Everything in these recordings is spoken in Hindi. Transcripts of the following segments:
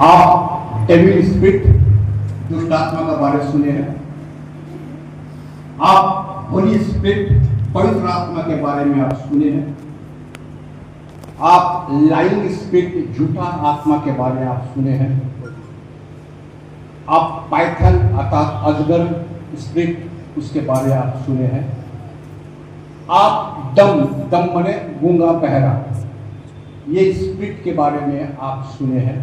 आप डेविल स्पिरिट दुष्ट आत्मा का बारे में सुने हैं। आप होली स्पिरिट पवित्र आत्मा के बारे में आप सुने हैं। आप लाइंग स्पिरिट झूठा आत्मा के बारे में आप सुने हैं। आप पाइथन अर्थात अजगर स्पिरिट उसके बारे में आप सुने हैं। आप दम मने गूंगा बहरा ये स्पिरिट के बारे में आप सुने हैं।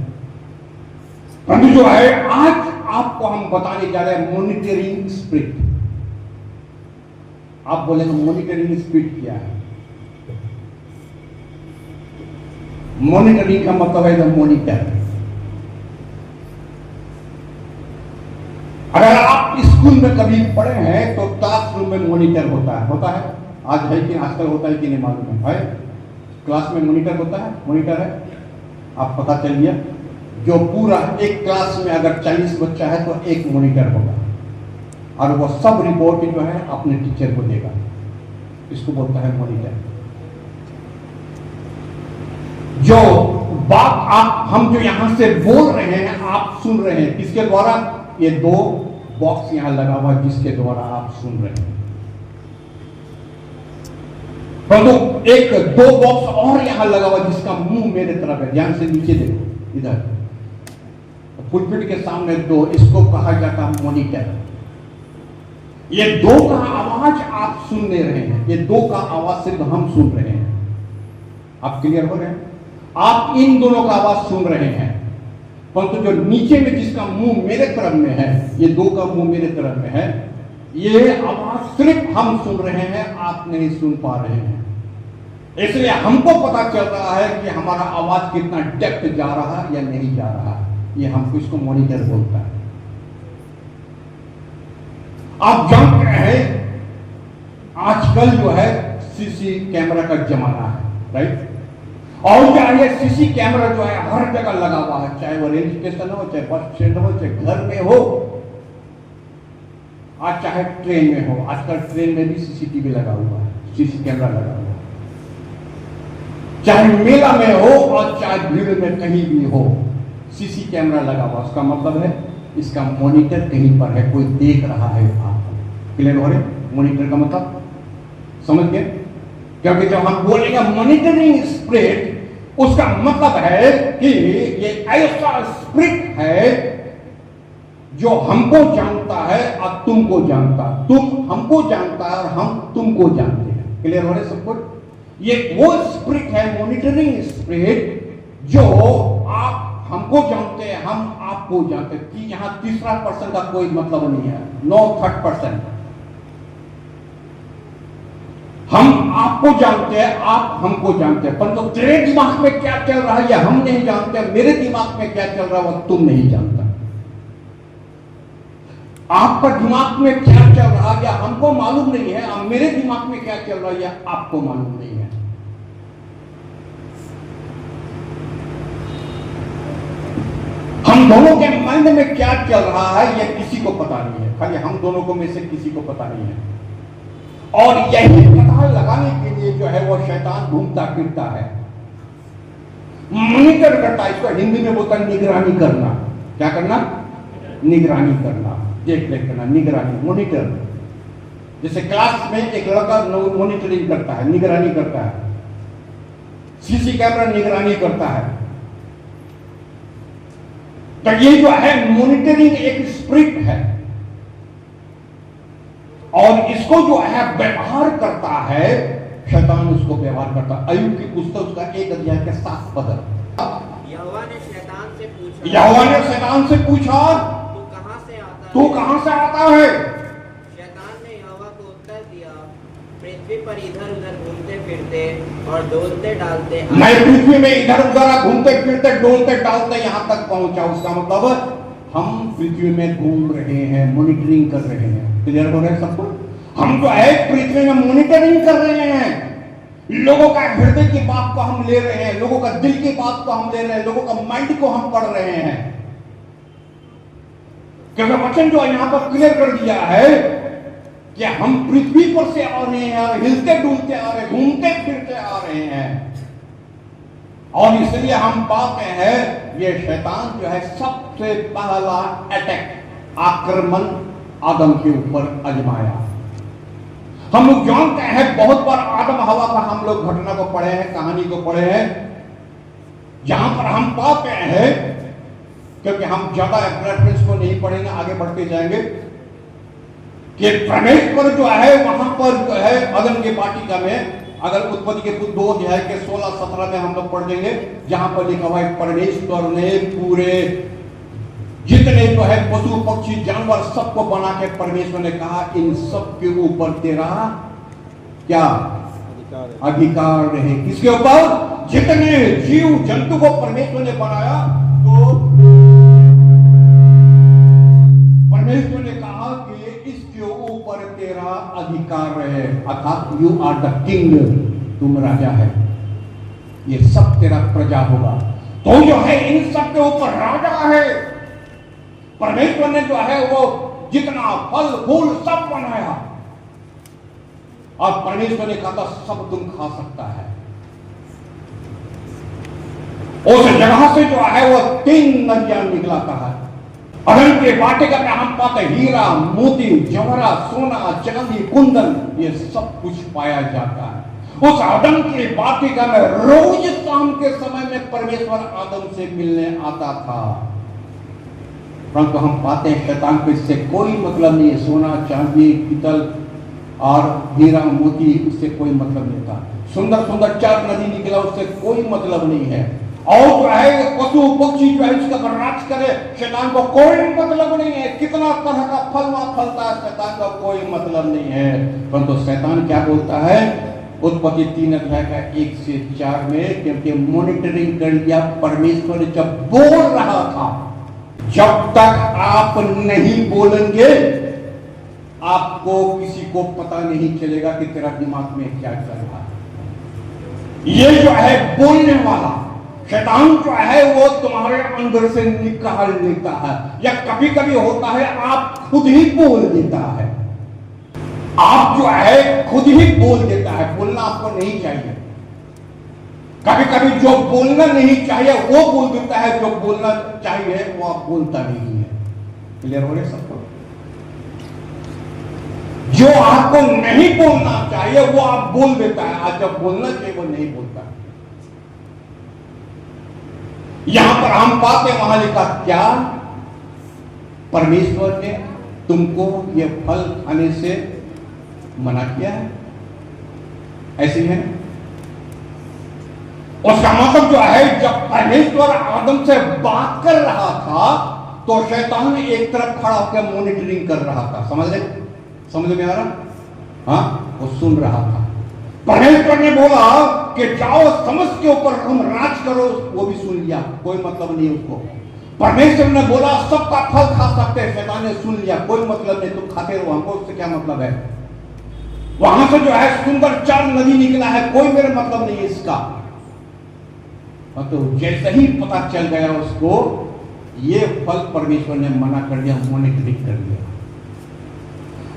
परंतु जो है आज आपको हम बताने जा रहे हैं मॉनिटरिंग स्पिरिट। आप बोलेंगे मॉनिटरिंग स्पिरिट क्या है? मॉनिटरिंग का मतलब है द मॉनिटर। अगर आप स्कूल में कभी पढ़े हैं तो क्लासरूम में मॉनिटर होता है। आज है कि आजकल होता है कि नहीं मालूम है। क्लास में मॉनिटर होता है, मॉनिटर है। आप पता चलिए जो पूरा एक क्लास में अगर 40 बच्चा है तो एक मॉनिटर होगा और वो सब रिपोर्ट जो है अपने टीचर को देगा। इसको बोलता है मॉनिटर। जो बात हम जो यहां से बोल रहे हैं आप सुन रहे हैं किसके द्वारा? ये दो बॉक्स यहां लगा हुआ जिसके द्वारा आप सुन रहे हैं। परंतु एक दो बॉक्स और यहां लगा हुआ जिसका मुंह मेरे तरफ है। ध्यान से नीचे देखो, इधर पुलपिट के सामने दो, इसको कहा जाता है मॉनिटर। ये दो का आवाज आप सुन ले रहे हैं। ये दो का आवाज सिर्फ हम सुन रहे हैं। आप क्लियर हो रहे हैं? आप इन दोनों का आवाज सुन रहे हैं, परंतु जो नीचे में जिसका मुंह मेरे तरफ में है, ये दो का मुंह मेरे तरफ में है, ये आवाज सिर्फ हम सुन रहे हैं, आप नहीं सुन पा रहे हैं। इसलिए हमको पता चल रहा है कि हमारा आवाज कितना डेप्थ जा रहा है या नहीं जा रहा। ये हमको इसको मॉनिटर बोलता है। आप जानते हैं आजकल जो है सीसी कैमरा का जमाना है, राइट? और क्या ये सीसी कैमरा जो है हर जगह लगा हुआ है, चाहे वो रेल स्टेशन हो, चाहे बस स्टैंड हो, चाहे घर में हो, आज चाहे ट्रेन में हो। आजकल ट्रेन में भी सीसीटीवी लगा हुआ है, सीसी कैमरा लगा हुआ है। चाहे मेला में हो और चाहे भीड़ में कहीं भी हो, सीसी कैमरा लगा हुआ। उसका मतलब है इसका मॉनिटर कहीं पर है, कोई देख रहा है आपको। क्लियर हो रहे? मॉनिटर का मतलब समझ गए? क्योंकि जब हम बोलेंगे मॉनिटरिंग स्पिरिट, उसका मतलब है कि ये ऐसा स्पिरिट है जो हमको जानता है और तुमको जानता। तुम हमको जानता है और हम तुमको जानते हैं। क्लियर हो रहे सब कुछ? ये वो स्पिरिट है मॉनिटरिंग स्पिरिट जो आप हमको जानते हैं, हम आपको जानते हैं। कि यहां तीसरा पर्सन का कोई मतलब नहीं है, नो थर्ड पर्सन। हम आपको जानते हैं, आप हमको जानते हैं, परंतु तेरे दिमाग में क्या चल रहा है ये हम नहीं जानते। मेरे दिमाग में क्या चल रहा है वो तुम नहीं जानता। आपका दिमाग में क्या चल रहा है या हमको मालूम नहीं है, और मेरे दिमाग में क्या चल रहा है या आपको मालूम नहीं है। हम दोनों के माइंड में क्या चल रहा है यह किसी को पता नहीं है, खाली हम दोनों को में से किसी को पता नहीं है। और यही पता लगाने के लिए जो है वो शैतान घूमता फिरता है, मॉनिटर करता है। इसको हिंदी में बोलता है निगरानी करना। क्या करना? निगरानी करना, देख रेख करना, निगरानी, मॉनिटर। जैसे क्लास में एक लड़का मॉनिटरिंग करता है, निगरानी करता है। सीसी कैमरा निगरानी करता है। तो ये जो है मॉनिटरिंग एक स्पिरिट है, और इसको जो है व्यवहार करता है शैतान, उसको व्यवहार करता है। अय्यूब की पुस्तक उसका 1 अध्याय के 7 पद। यहोवा ने शैतान से पूछा, तू कहां से आता है? शैतान ने यहोवा को उत्तर दिया, पृथ्वी पर इधर उधर घूमते फिरते और डोलते डालते। मैं पृथ्वी में इधर उधर घूमते फिरते डोलते डालते यहां तक पहुंचा। उसका मतलब हम पृथ्वी में घूम रहे हैं, मॉनिटरिंग कर रहे हैं। क्लियर हो रहे हैं सबको? हम जो है पृथ्वी में मॉनिटरिंग कर रहे हैं। लोगों का हृदय की बात को हम ले रहे हैं, लोगों का दिल की बात को हम ले रहे हैं, लोगों का माइंड को हम पढ़ रहे हैं। क्योंकि वचन जो यहां पर क्लियर कर दिया है कि हम पृथ्वी पर से आ रहे हैं, हिलते डुलते आ रहे हैं, घूमते फिरते आ रहे हैं। और इसलिए हम पाते हैं ये शैतान जो है सबसे पहला अटैक आक्रमण आदम के ऊपर अजमाया। हम लोग जानते हैं बहुत बार आदम हवा का हम लोग घटना को पढ़े हैं, कहानी को पढ़े हैं, जहां पर हम पाते हैं, क्योंकि हम ज्यादा रेफरेंस को नहीं पढ़ेंगे, आगे बढ़ते जाएंगे, कि परमेश्वर जो है वहां पर जो है अदन के वाटिका में, अगर उत्पत्ति के 2 अध्याय के 16-17 में हम लोग पढ़ देंगे, जहां पर लिखा हुआ है परमेश्वर ने पूरे जितने जो है पशु पक्षी जानवर सबको बना के परमेश्वर ने कहा इन सब के ऊपर तेरा क्या अधिकार रहे। किसके ऊपर? जितने जीव जंतु को परमेश्वर ने बनाया, तो परमेश्वर ने कहा कि इसके ऊपर तेरा अधिकार रहे, अर्थात यू आर द किंग, तुम राजा है, ये सब तेरा प्रजा होगा। तो जो है इन सब के ऊपर राजा है। परमेश्वर ने जो है वो जितना फल फूल सब बनाया, और परमेश्वर ने कहा था सब तुम खा सकता है। उस जगह से जो है वो 3 नदियां निकलाता है। अदन के वाटिका में हम पाते हीरा मोती जवाहरा सोना चांदी कुंदन, ये सब कुछ पाया जाता है। उस अदन के वाटिका में रोज शाम के समय में परमेश्वर आदम से मिलने आता था। परंतु हम पाते हैं शैतान को इससे कोई मतलब नहीं है। सोना चांदी पीतल और हीरा मोती, उससे कोई मतलब नहीं था। सुंदर सुंदर 4 नदी निकला, उससे कोई मतलब नहीं है। और जो है पशु पक्षी जो है इसका बर्राज करे, शैतान को कोई मतलब नहीं है। कितना तरह का फल वहां फलता है, शैतान का कोई मतलब नहीं है। परंतु शैतान क्या बोलता है? उत्पत्ति 3 अध्याय का 1 से 4 में, क्योंकि मॉनिटरिंग कर लिया परमेश्वर जब बोल रहा था, जब तक आप नहीं बोलेंगे आपको किसी को पता नहीं चलेगा कि तेरा दिमाग में क्या चल रहा है। ये जो है बोलने वाला शैतान जो है वो तुम्हारे अंदर से निकाल लेता है, या कभी कभी होता है आप खुद ही बोल देता है। आप जो है खुद ही बोल देता है। बोलना आपको नहीं चाहिए। कभी कभी जो बोलना नहीं चाहिए वो बोल देता है, जो बोलना चाहिए वो आप बोलता नहीं है। क्लियर हो रहे सबको? जो आपको नहीं बोलना चाहिए वो आप बोल देता है, आज जब बोलना चाहिए वो नहीं बोलता। यहां पर हम पाते वहां लिखा क्या? परमेश्वर ने तुमको ये फल खाने से मना किया है, ऐसे है। उसका मतलब जो है जब परमेश्वर आदम से बात कर रहा था तो शैतान एक तरफ खड़ा होकर मॉनिटरिंग कर रहा था। समझ में आ रहा? हाँ, वो सुन रहा था। परमेश्वर ने बोला कि जाओ समस्त के ऊपर तुम राज करो, वो भी सुन लिया, कोई मतलब नहीं उसको। परमेश्वर ने बोला सबका फल खा सकते हैं, शैतान ने सुन लिया, कोई मतलब नहीं, तुम खाते रहो, हमको उससे क्या मतलब है। वहां से जो है सुंदर 4 नदी निकला है, कोई मेरा मतलब नहीं है इसका। तो जैसे ही पता चल गया उसको ये फल परमेश्वर ने मना कर दिया, मॉनिटरिंग कर दिया।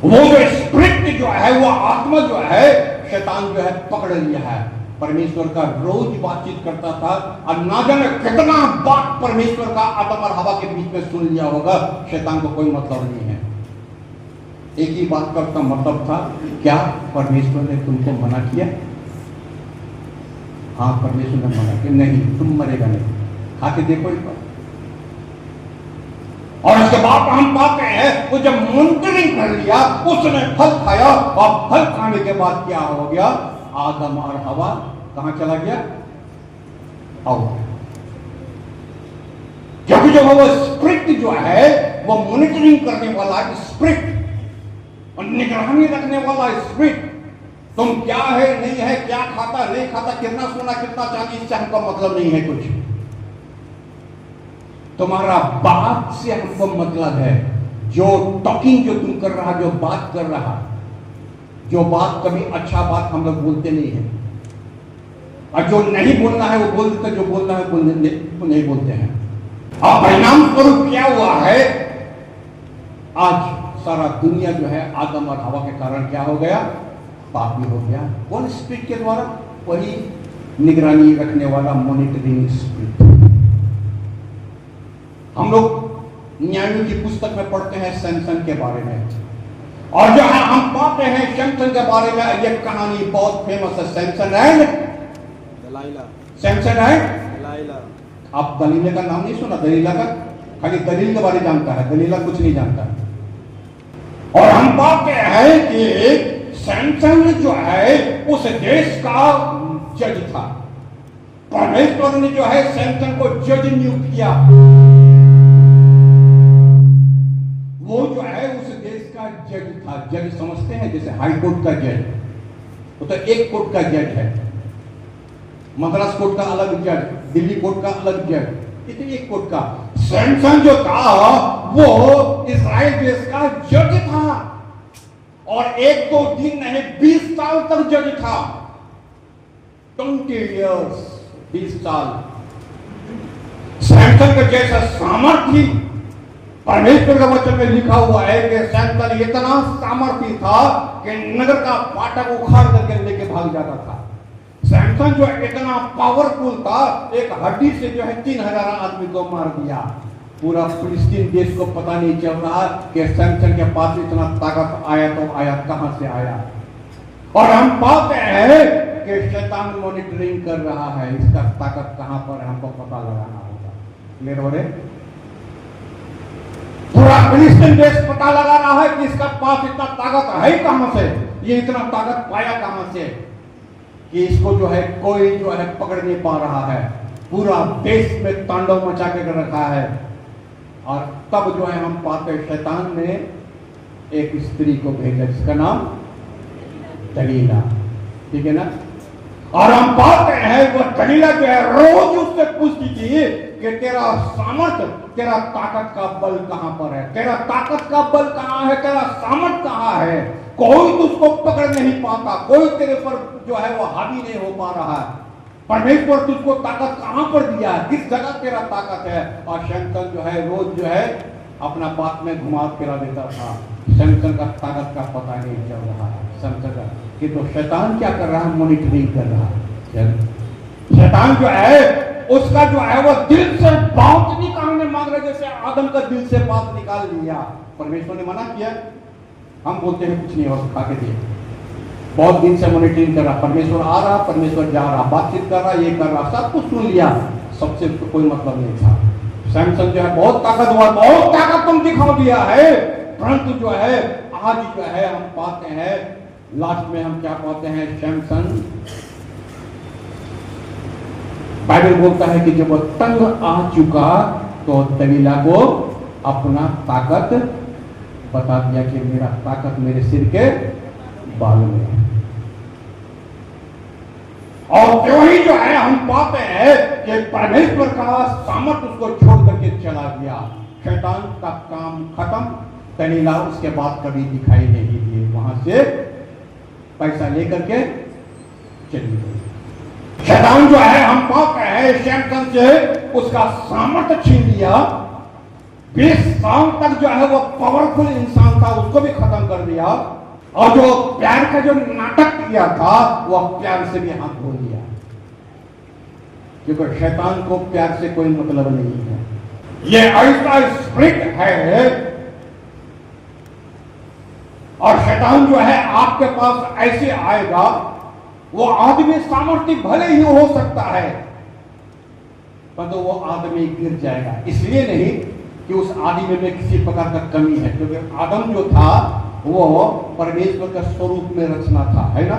वो जो स्पिरिट जो है, वो आत्मा जो है, शैतान जो है पकड़ लिया है। परमेश्वर का रोज बातचीत करता था और ना जाने कितना बात परमेश्वर का आदम और हवा के बीच में सुन लिया होगा। शैतान को कोई मतलब नहीं है। एक ही बात का उसका मतलब था, क्या परमेश्वर ने तुमको मना किया? हाँ, परमेश्वर ने मना किया। नहीं, तुम मरेगा नहीं, खा के देखो एक बार। और इसके बाद हम पाते हैं वो जब मॉनिटरिंग कर लिया, उसने फल खाया, और फल खाने के बाद क्या हो गया? आदम और हवा कहां चला गया? आउट। क्योंकि जो वो स्पिरिट जो है वो मॉनिटरिंग करने वाला स्पिरिट और निगरानी रखने वाला स्पिरिट, तुम क्या है नहीं है, क्या खाता नहीं खाता, कितना सोना कितना चांदी, इससे हमको मतलब नहीं है कुछ। तुम्हारा बात से हमको मतलब है। जो टॉकिंग जो तुम कर रहा, जो बात कर रहा, जो बात कभी अच्छा बात हम लोग बोलते नहीं है, और जो नहीं बोलना है वो बोल देते, जो बोलना है वो नहीं बोलते हैं। और परिणाम स्वरूप क्या हुआ है? आज सारा दुनिया जो है आदम और हवा के कारण क्या हो गया? पापी हो गया। कौन स्पिरिट के द्वारा? वही निगरानी रखने वाला मॉनिटरिंग स्पिरिट। हम लोग न्यायों की पुस्तक में पढ़ते हैं सैमसन के बारे में, और जो है हम पाते हैं सैमसन के बारे में ये कहानी बहुत फेमस है, सैमसन एंड दलाइला। सैमसन एंड दलाइला। आप दलीला का नाम नहीं सुना? दलीला का खाली दलील के बारे में जानता है, दलीला कुछ नहीं जानता। और हम पाते हैं कि सैमसन जो है उस देश का जज था। परमेश्वर ने जो है सैमसन को जज नियुक्त किया। वो जो है उस देश का जज था। जज समझते हैं जैसे हाई कोर्ट का जज, वो तो एक कोर्ट का जज है। मद्रास कोर्ट का अलग जज, दिल्ली कोर्ट का अलग जज, इतने एक कोर्ट का। सैमसन जो था वो इस्राएल देश का जज था, और एक दो दिन नहीं 20 साल तक जज था। 20 इयर्स, 20 साल। सैमसन का जैसा सामर्थ्य परमेश्वर के वचन में लिखा हुआ है कि सैमसन इतना सामर्थ्य था कि नगर का फाटक उखाड़ करके लेके भाग जाता था। सैमसन जो इतना पावरफुल था, एक हड्डी से जो है 3000 आदमी को मार दिया। पूरा फिलिस्तीन देश को पता नहीं चल रहा कि सैमसन के पास इतना ताकत आया तो आया कहां से आया। और हम पाते हैं कि शैतान मॉनिटरिंग कर रहा है, इसका ताकत कहां पर हमको पता लगाना होगा। क्लियर हो रहे? पूरा फिलिस्तीन देश पता लगा रहा है कि इसका पास इतना ताकत है कहां से, ये इतना ताकत पाया कहां से कि इसको जो है कोई जो है पकड़ नहीं पा रहा है। पूरा देश में तांडव मचा के रखा है। और तब जो है हम पाते शैतान ने एक स्त्री को भेजा जिसका नाम दलीला, ठीक है ना। और हम पाते हैं वो दलीला जो है रोज उससे पूछती थी कि तेरा सामर्थ, तेरा ताकत का बल कहां पर है, तेरा ताकत का बल कहां है, तेरा सामर्थ कहां है। कोई तुझको पकड़ नहीं पाता, कोई तेरे पर जो है वो हावी नहीं हो पा रहा है। परमेश्वर तुझको ताकत कहां पर दिया है, किस जगह तेरा ताकत है। और सैमसन जो है रोज जो है अपना बात में घुमा फिरा देता था। सैमसन का ताकत का पता नहीं चल रहा है सैमसन का, कि तो शैतान क्या कर रहा है, मॉनिटरिंग कर रहा है। शैतान जो है उसका जो है वो दिल से बात निकालने मांग रहे, जैसे आदम का दिल से बात निकाल लिया। परमेश्वर ने मना किया, हम बोलते हैं कुछ नहीं हो, खा के दिए। बहुत दिन से मॉनिटरिंग कर रहा, परमेश्वर आ रहा, परमेश्वर जा रहा, बातचीत कर रहा, ये कर रहा, सब कुछ सुन लिया, सबसे उसको कोई मतलब नहीं था। सैमसन जो है बहुत ताकतवर, बहुत ताकत तुम दिखा दिया है, परंतु जो है आज जो है हम पाते हैं लास्ट में हम क्या पाते हैं, सैमसन बाइबल बोलता है कि जब वो तंग आ चुका तो दलीला को अपना ताकत बता दिया कि मेरा ताकत मेरे सिर के बाल में है। और क्यों ही जो है हम पाते हैं कि परमेश्वर का सामर्थ उसको छोड़ करके चला गया। शैतान का काम खत्म, दलीला उसके बाद कभी दिखाई नहीं दिए, वहां से पैसा लेकर के चली गई। शैतान जो है हम पाते हैं सैमसन से उसका सामर्थ्य छीन लिया। 20 साल तक जो है वो पावरफुल इंसान था, उसको भी खत्म कर दिया। और जो प्यार का जो नाटक किया था वो प्यार से भी हाथ धो लिया, क्योंकि शैतान को प्यार से कोई मतलब नहीं है। ये ऐसा स्प्रिट है। और शैतान जो है आपके पास ऐसे आएगा, वो आदमी सामर्थ्य भले ही हो सकता है, परंतु वो आदमी गिर जाएगा। इसलिए नहीं कि उस आदमी में किसी प्रकार का कमी है, क्योंकि आदम जो था वो परमेश्वर का स्वरूप में रचना था, है ना।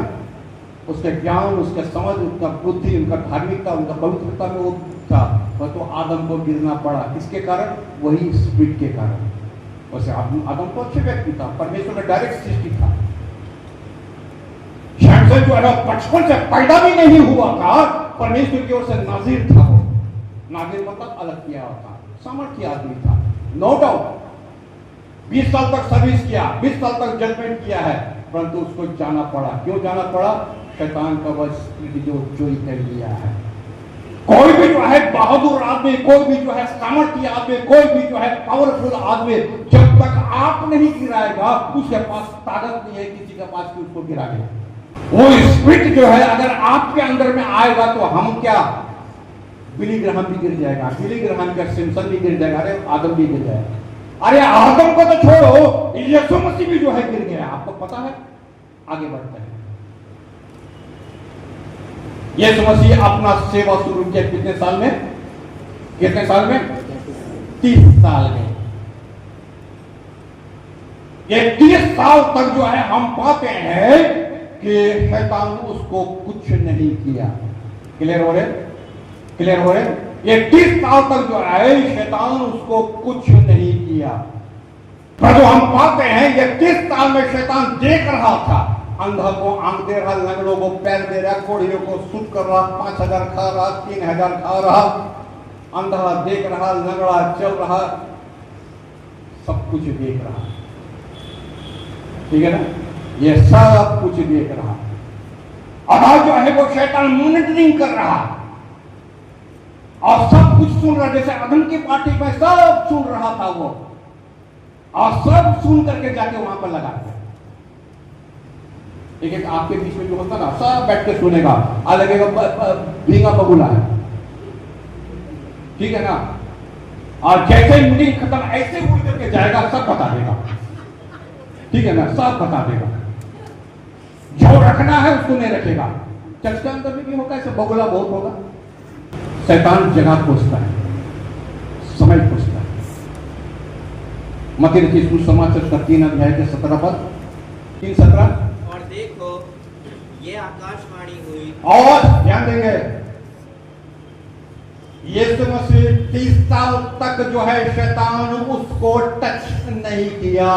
उसके ज्ञान, उसके समझ, उसका बुद्धि, उनका धार्मिकता, उनका पवित्रता में वो था, परंतु आदम को गिरना पड़ा। किसके कारण? वही स्पिरिट के कारण। वैसे आदम तो अच्छे व्यक्ति था, परमेश्वर का डायरेक्ट सृष्टि था। सैमसन जो है बचपन से पैदा भी नहीं हुआ था, परमेश्वर की ओर से नाज़ीर था। वो नाज़ीर मतलब अलग किया होता, सामर्थ्य आदमी था, नो डाउट। 20 साल तक सर्विस किया, 20 साल तक जजमेंट किया है, परंतु उसको जाना पड़ा। क्यों जाना पड़ा? शैतान का वह स्पिरिट जो चोरी कर लिया है। कोई भी जो है बहादुर आदमी, कोई भी जो है सामर्थ्य आदमी, कोई भी जो है पावरफुल आदमी, जब तक आप नहीं गिराएगा उसके पास ताकत नहीं है किसी के पास कि उसको गिरा दे। वो स्पिरिट जो है अगर आपके अंदर में आएगा तो हम क्या, बिली ग्राहम भी गिर जाएगा, बिली ग्राहम का सिम्पसन भी गिर जाएगा, अरे आदम भी गिर जाएगा। अरे आदम को तो छोड़ो, यीशु मसीह भी जो है गिर गया, आपको पता है। आगे बढ़ते हैं। यीशु मसीह अपना सेवा शुरू किया कितने साल में? कितने साल में? 30 साल में। ये 30 साल तक जो है हम पाते हैं कि शैतान उसको कुछ नहीं किया। क्लियर हो रहे? क्लियर हो रहे? ये 30 साल तक जो है शैतान उसको कुछ नहीं किया। पर जो हम पाते हैं ये 30 साल में शैतान देख रहा था, अंधा को आंख दे रहा, लंगड़ों को पैर दे रहा, कोढ़ियों को सूट कर रहा, 5000 खा रहा, 3000 खा रहा, अंधा देख रहा, लंगड़ा चल रहा, सब कुछ देख रहा। ठीक है ना? ये सब कुछ देख रहा। अब जो है वो शैतान मॉनिटरिंग कर रहा और सब कुछ सुन रहा, जैसे अदम की पार्टी में सब सुन रहा था वो, और सब सुन करके जाके वहां पर लगा दिया। एक एक आपके बीच में जो होता ना, सब बैठ के सुनेगा, लगेगा भींगा बबूला है। ठीक है ना? और जैसे मीटिंग खत्म ऐसे उड़ करके जाएगा, सब बता देगा। ठीक है ना? सब बता देगा। जो रखना है उसको नहीं रखेगा। चर्च के अंदर भी होगा ऐसे, बबूला बहुत होगा। शैतान जगह खोजता है, समय खोजता है। मत्ती रचित सुसमाचार का 3 अध्याय के 17 पद, 3:17। और देखो ये आकाशवाणी हुई। और ध्यान देंगे, यीशु मसीह 30 साल तक जो है शैतान उसको टच नहीं किया।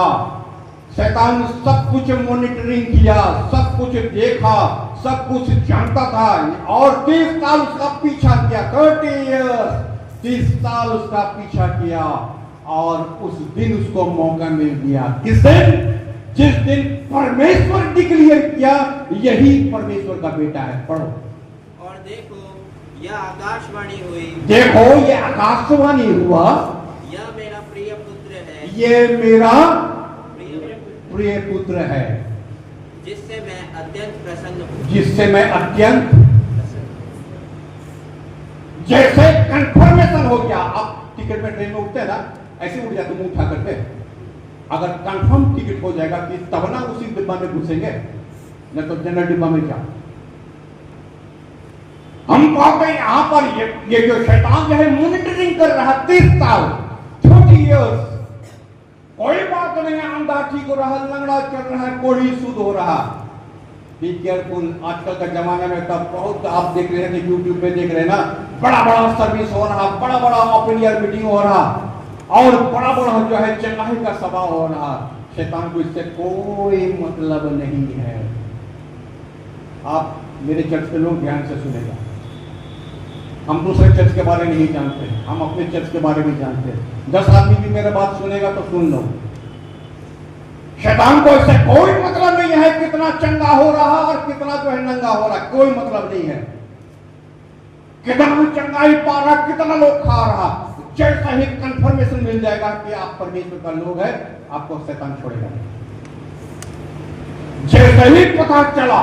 शैतान सब कुछ मॉनिटरिंग किया, सब कुछ देखा, सब कुछ जानता था, और 30 साल उसका पीछा किया। 30 इयर्स, 30 साल उसका पीछा किया, और उस दिन उसको मौका मिल गया। किस दिन? जिस दिन परमेश्वर डिक्लेयर किया यही परमेश्वर का बेटा है। पढ़ो। और देखो यह आकाशवाणी हुई। देखो ये आकाशवाणी हुआ, यह मेरा प्रिय पुत्र है। ये मेरा प्रिय पुत्र है, जिससे मैं अत्यंत प्रसन्न हूँ। जिससे मैं अत्यंत, जैसे कंफर्मेशन हो गया। आप टिकट में ट्रेन में उठते हैं ना, ऐसे उठ जाते मुंह उठा करके। अगर कंफर्म टिकट हो जाएगा कि तब ना उसी डिब्बा में घुसेंगे, नहीं तो जनरल डिब्बा में क्या। हम पाते हैं यहां पर ये जो शैतान जो है मॉनिटरिंग कर रहा 30 साल, 40 इयर्स, कोई बात नहीं, अंधा ठीक हो रहा, लंगड़ा चल रहा है, कोढ़ी शुद्ध हो रहा। Be careful. आजकल का जमाने में तब बहुत आप देख रहे हैं कि यूट्यूब पे देख रहे हैं ना, बड़ा बड़ा सर्विस हो रहा, बड़ा बड़ा ओपन एयर मीटिंग हो रहा, और बड़ा बड़ा जो है चंगाई का सभा हो रहा। शैतान को इससे कोई मतलब नहीं है। आप मेरे चर्च के लोग ध्यान से सुनेगा, हम दूसरे चर्च के बारे में नहीं जानते, हम अपने चर्च के बारे में जानते हैं। 10 आदमी भी मेरा बात सुनेगा तो सुन लो। शैतान को इससे कोई मतलब नहीं है कितना चंगा हो रहा और कितना जो है नंगा हो रहा, कोई मतलब नहीं है। कितना चंगाई पा रहा, कितना लोग खा रहा, जैसा ही कंफर्मेशन मिल जाएगा कि आप परमेश्वर का लोग है, आपको शैतान छोड़ेगा। जैसे ही पता चला,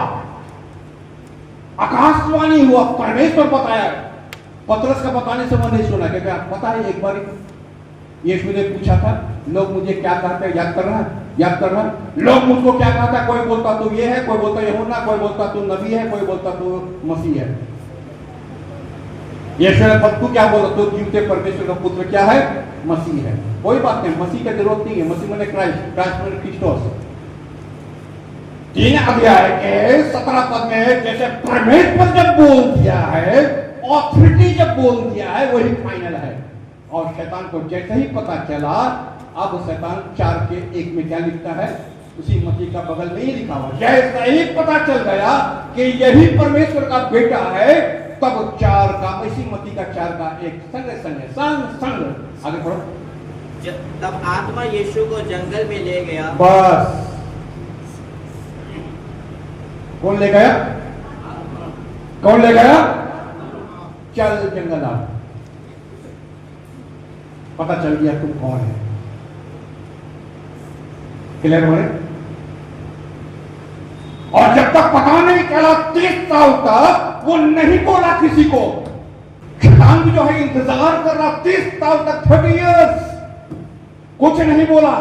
आकाशवाणी हुआ, परमेश्वर बताया। पतरस का बताने से मैं नहीं सुना, क्योंकि पता है एक बार यीशु ने पूछा था, लोग मुझे क्या कहते हैं, याद कर रहा है? याद कर रहा है? लोग मुझको क्या कहता है? कोई बोलता तू ये है, कोई बोलता यूहन्ना, कोई बोलता तू नबी है, कोई बोलता तू मसीह है। यीशु ने तू क्या बोला? तो जीवते परमेश्वर का पुत्र क्या है? मसीह है। कोई बात नहीं, मसीह की जरूरत नहीं है। मसीह मैंने क्राइस्ट, क्राइस्ट मैंने क्रिस्टोस। 3 अध्याय के 17 पद में जैसे परमेश्वर जब बोल दिया है, ऑथोरिटी जब बोल दिया है, वही फाइनल है। और शैतान को जैसे ही पता चला, अब शैतान 4:1 में क्या लिखता है? उसी मसीह का बगल में ही लिखा हुआ, जैसे ही पता चल गया कि यही परमेश्वर का बेटा है, तब 4 का, इसी मसीह का 4 का 1 संग आगे पढ़ो। तब आत्मा यीशु को जंगल में ले गया। बस कौन ले गया? कौन ले गया? चल जंगल आ। पता चल गया तुम कौन है। क्लियर हो रहे? और जब जब तक पता नहीं चला 30 साल तक वो नहीं बोला किसी को। शैतान भी जो है इंतजार कर रहा 30 साल तक, 30 इयर्स कुछ नहीं बोला।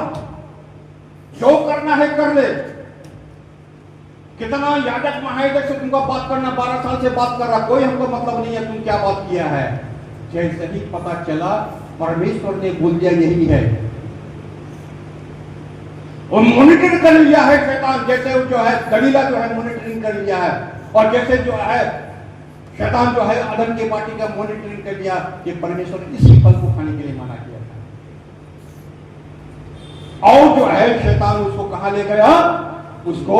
जो करना है कर ले। कितना याजक महायाजक से तुमको बात करना, 12 साल से बात कर रहा, कोई हमको मतलब नहीं है तुम क्या बात किया है। जैसे ही पता चला परमेश्वर ने बोल दिया यही है, और मॉनिटर कर लिया है शैतान। जैसे जो है दलीला जो है मॉनिटरिंग कर लिया है, और जैसे जो है शैतान जो है अदन के पार्टी का मॉनिटरिंग कर लिया कि परमेश्वर इसी फल को खाने के लिए मना किया था। और जो है शैतान उसको कहां ले गया, उसको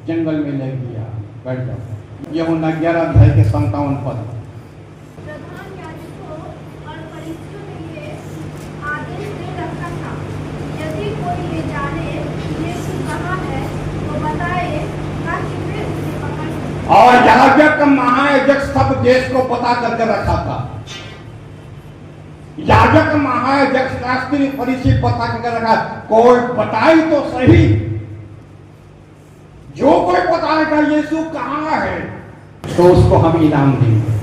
जंगल में ले गया। बैठ जाओ। यूहन्ना 11 अध्याय के 57 पद। प्रधान याजकों और फरीसियों ने ये आदेश दे रखा था, यदि कोई ये जाने यीशु कहाँ है तो बताए, ताकि वे उसे पकड़ सकें। और याजक महायाजक सब देश को पता करके रखा था। याजक महायाजक शास्त्री फरीसी पता करके रखा, कोई बताई तो सही। जो कोई बताएगा यीशु कहां है तो उसको हम इनाम देंगे।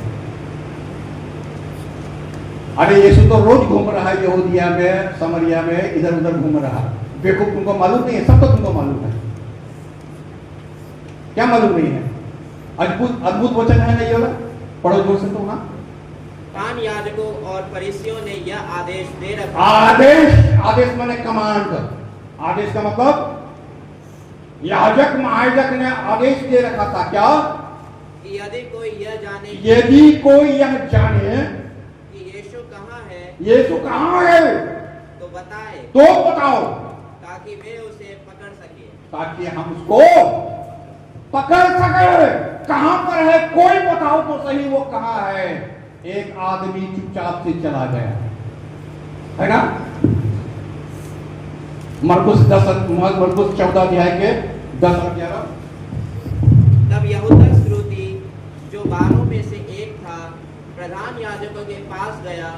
अरे यीशु तो रोज घूम रहा है यहूदिया में, समरिया में, इधर उधर घूम रहा। बेवकूफ तुमको मालूम नहीं है? सब तो तुमको मालूम है। क्या मालूम नहीं है? अद्भुत अद्भुत वचन है नहीं होगा। पढ़ो जोर से। तो हाँ, प्रधान याजकों और फरीसियों ने यह आदेश दे रखा। आदेश माने कमांड। आदेश का मतलब याजक महायाजक ने आदेश दे रखा था क्या, कि यदि कोई यह जाने कि यीशु कहाँ है, यीशु कहाँ है तो बताए, तो बताओ, ताकि वे उसे पकड़ सके। ताकि हम उसको पकड़ सके। कहां पर है कोई बताओ तो सही, वो कहां है। एक आदमी चुपचाप से चला गया है ना। मरकुस 14 अध्याय के 10 और 11। तब यहूदा इस्करियोती, जो 12 में से एक था, प्रधान याजकों के पास गया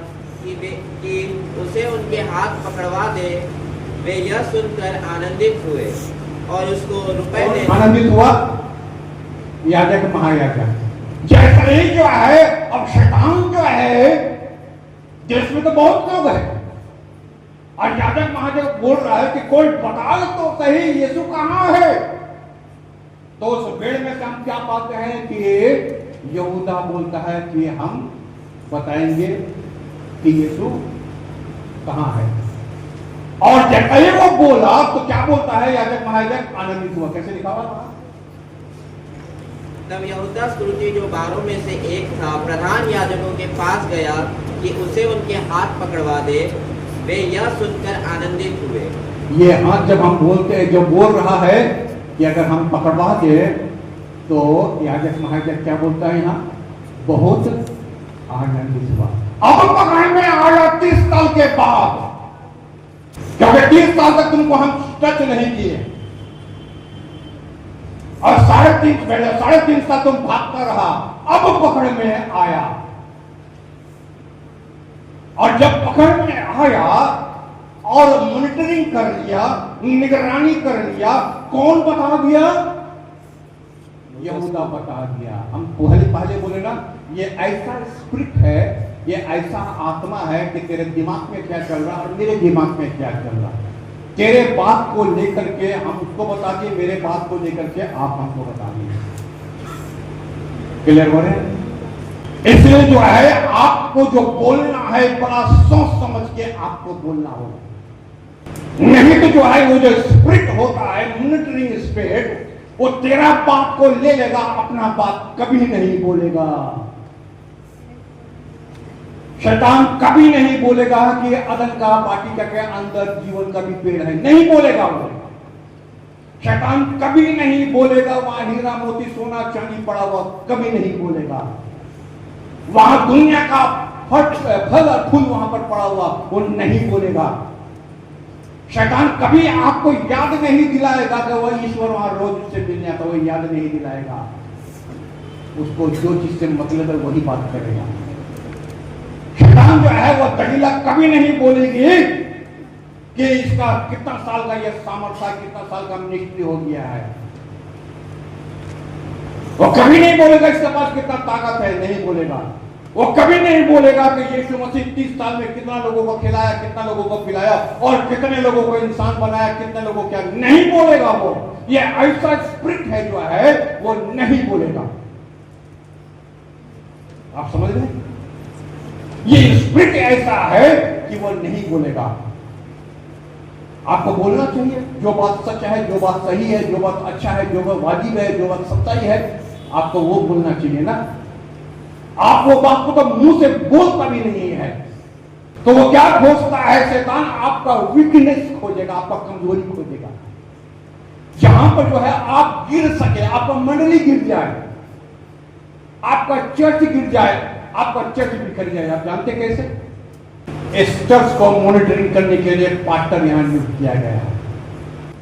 कि उसे उनके हाथ पकड़वा दे। वे यह सुनकर आनंदित हुए और उसको रुपए देने। आनंदित हुआ याजक महायाजक। जैसे ही जो है अब शैतान जो है, देश में तो बहुत लोग हैं, और याजक महायाजक बोल रहा है कि कोई बताओ तो सही यीशु कहां है। तो उस भीड़ में से हम क्या पाते हैं कि यहूदा बोलता है कि हम बताएंगे कि यीशु कहां है। और जब ही वो बोला तो क्या बोलता है याजक महायाजक, आनंदित हुआ। कैसे लिखा हुआ था? तब यहूदा इस्करियोती, जो 12 में से एक था, प्रधान याजकों के पास गया कि उसे उनके हाथ पकड़वा दे। वे यह सुनकर आनंदित हुए। ये हाथ जब हम बोलते हैं, जो बोल रहा है कि अगर हम पकड़वा दे तो याजक महायाजक क्या बोलता है यहाँ, बहुत आनंदित हुआ। अब पकड़ने आया 30 साल के बाद, क्योंकि 30 साल तक तुमको हम टच नहीं किए, और 3.5 साल तुम भागता रहा। अब पकड़ में आया, और जब पकड़ में आया और मॉनिटरिंग कर लिया, निगरानी कर लिया, कौन बता दिया? यहूदा बता दिया। हम पहले बोले ना, ये ऐसा स्पिरिट है, ये ऐसा आत्मा है कि तेरे दिमाग में क्या चल रहा और मेरे दिमाग में क्या चल रहा। तेरे बात को लेकर के हम उसको बता दिए, मेरे बात को लेकर के आप हमको बता दिए। क्लियर हो रहे हैं? इसलिए जो है आपको जो बोलना है बड़ा सोच समझ के आपको बोलना होगा। नहीं तो जो है वो जो स्पिरिट होता है, मॉनिटरिंग स्पिरिट, वो तेरा बात को ले लेगा, अपना बात कभी नहीं बोलेगा। शैतान कभी नहीं बोलेगा कि अदन का वाटिका के अंदर जीवन का भी पेड़ है, नहीं बोलेगा वो। शैतान कभी नहीं बोलेगा वहां हीरा मोती सोना चांदी पड़ा हुआ, कभी नहीं बोलेगा। वहां दुनिया का फल और फूल वहां पर पड़ा हुआ, वो नहीं बोलेगा। शैतान कभी आपको याद नहीं दिलाएगा कि वह ईश्वर वहां रोज से मिलने आता, वो याद नहीं दिलाएगा। उसको जो चीज से मतलब है वही बात करेगा। शैतान जो है वह दलीला कभी नहीं बोलेगी कि इसका कितना साल का यह सामर्थ्य, कितना साल का मिनिस्ट्री हो गया है। वो कभी नहीं बोलेगा इसके पास कितना ताकत है, नहीं बोलेगा। वो कभी नहीं बोलेगा कि यीशु मसीह 30 साल में कितना लोगों को खिलाया, कितना लोगों को पिलाया और कितने लोगों को इंसान बनाया, कितने लोगों को क्या, नहीं बोलेगा वो। ये ऐसा स्पिरिट है जो है वो नहीं बोलेगा। आप समझ रहे हैं? ये स्पिरिट ऐसा है कि वो नहीं बोलेगा। आपको बोलना चाहिए जो बात सच है, जो बात सही है, जो बात अच्छा है, जो बात वाजिब है, जो बात सच्चाई है, आपको वो बोलना चाहिए ना। आप वो बात को तो मुंह से बोलता भी नहीं है, तो वो क्या खोजता है शैतान? आपका वीकनेस खोजेगा, आपका कमजोरी खोजेगा, जहां पर जो है आप गिर सके, आपका मंडली गिर जाए, आपका चर्च गिर जाए, आपका चर्च बिखर जाए। आप जानते कैसे? इस चर्च को मॉनिटरिंग करने के लिए पास्टर यहां नियुक्त किया गया है।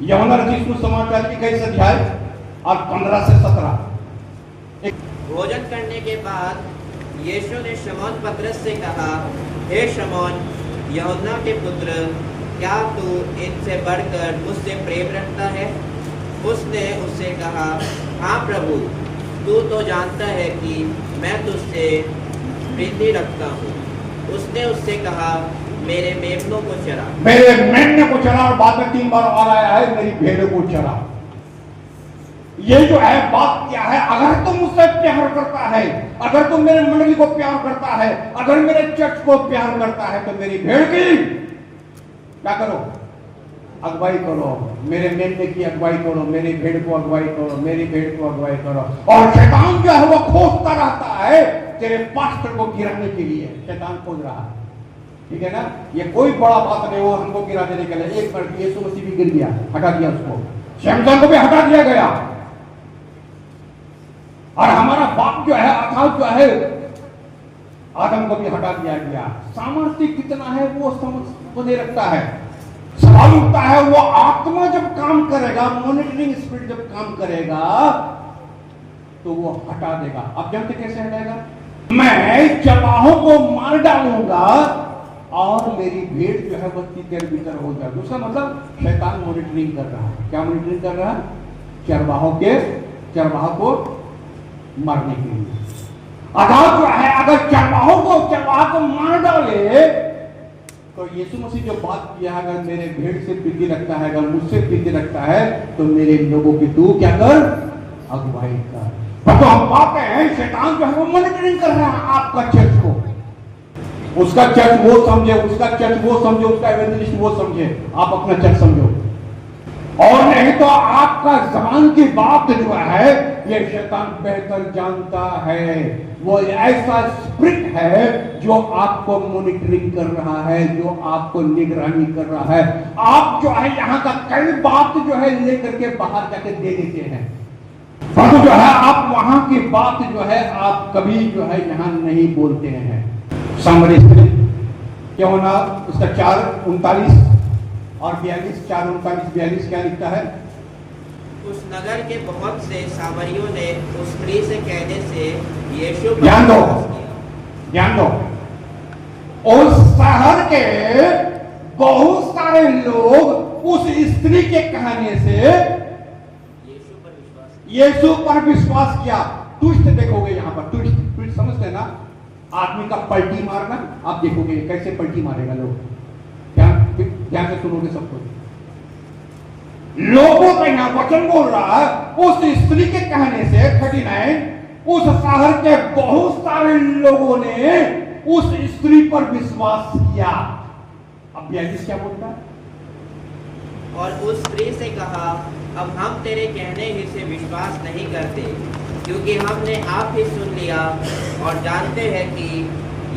यूहन्ना रचित सुसमाचार 21 अध्याय और 15 से 17। भोजन करने के बाद यीशु ने शमौन पतरस से कहा, हे शमौन, यूहन्ना के पुत्र, क्या तू इनसे बढ़कर मुझसे प्रेम रखता है? उसने उससे कहा, हाँ प्रभु, तू तो जानता है कि मैं तुझसे प्रीति रखता हूँ। उसने उससे कहा, मेरे मेमनों को चरा। मेरे मेमने को चरा, और बाद में 3 बार और आया है, मेरी भेड़ों को चरा। ये जो है बात क्या है? अगर तुम मुझसे प्यार करता है, अगर तुम मेरे मंडली को प्यार करता है, अगर मेरे चर्च को प्यार करता है, तो मेरी भेड़ की क्या करो? अगुवाई करो। मेरे मेमने की अगुवाई करो, मेरी भेड़ को अगुवाई करो, मेरी भेड़ को अगुवाई करो। और शैतान जो है वो खोजता रहता है तेरे पास्टर को गिराने के लिए। शैतान खोज रहा है, ठीक है ना? ये कोई बड़ा बात नहीं, वो हमको गिरा देने के लिए। एक बार यीशु मसीह भी गिर गया, हटा दिया उसको, शैतान को भी हटा दिया गया। और हमारा बाप जो है, अर्थात जो है आदम को भी हटा दिया गया। सामर्थ्य कितना है वो समझ को नहीं रखता है। सवाल उठता है, वो आत्मा जब काम करेगा, मॉनिटरिंग स्पिरिट जब काम करेगा, तो वो हटा देगा। आप जानते कैसे हटाएगा? मैं चरवाहों को मार डालूंगा और मेरी भेड़ जो है बस्ती तेरे भीतर हो जाएगी। उसका मतलब शैतान मॉनिटरिंग कर रहा है। क्या मॉनिटरिंग कर रहा है? चरवाहों को मारने के लिए। अर्थात जो है अगर चरवाहा को मार डाले, तो यीशु मसीह जो बात किया है, अगर मेरे भेड़ से प्रीति रखता है, अगर मुझसे प्रीति रखता है, तो मेरे लोगों की तू क्या कर? अगुवाई कर। पर तो हम पाते हैं शैतान जो है वो मॉनिटरिंग कर रहा है आपका चर्च को। उसका चर्च वो समझे, उसका चर्च वो समझे, उसका इवेंजलिस्ट वो समझे, आप अपना चर्च समझो। और नहीं तो आपका जबान की बात जो है ये शैतान बेहतर जानता है। वो ऐसा स्पिरिट है जो आपको मॉनिटरिंग कर रहा है, जो आपको निगरानी कर रहा है। आप जो है यहाँ का कई बात जो है लेकर के बाहर जाके दे देते हैं, परंतु जो है आप वहां की बात जो है आप कभी जो है यहाँ नहीं बोलते हैं। सामरी स्त्री क्यों ना, उसका 4:39 और 42, 4:39, 42 क्या लिखता है? उस नगर के बहुत से सामरियों ने उस स्त्री से कहने से यीशु पर ध्यान दो, विश्वास किया। ध्यान दो। उस शहर के बहुत सारे लोग उस स्त्री के कहने से यीशु पर विश्वास किया। ट्विस्ट देखोगे यहाँ पर, ट्विस्ट समझते ना? आदमी का पलटी मारना, आप देखोगे कैसे पलटी मारेगा लोग। ध्यान से सुनोगे सब कुछ। लोगों का यहाँ वचन बोल रहा है, उस स्त्री के कहने से 39 उस शहर के बहुत सारे लोगों ने उस स्त्री पर विश्वास किया। अब 42 क्या बोलता है? और उस स्त्री से कहा, अब हम तेरे कहने ही से विश्वास नहीं करते, क्योंकि हमने आप ही सुन लिया और जानते हैं कि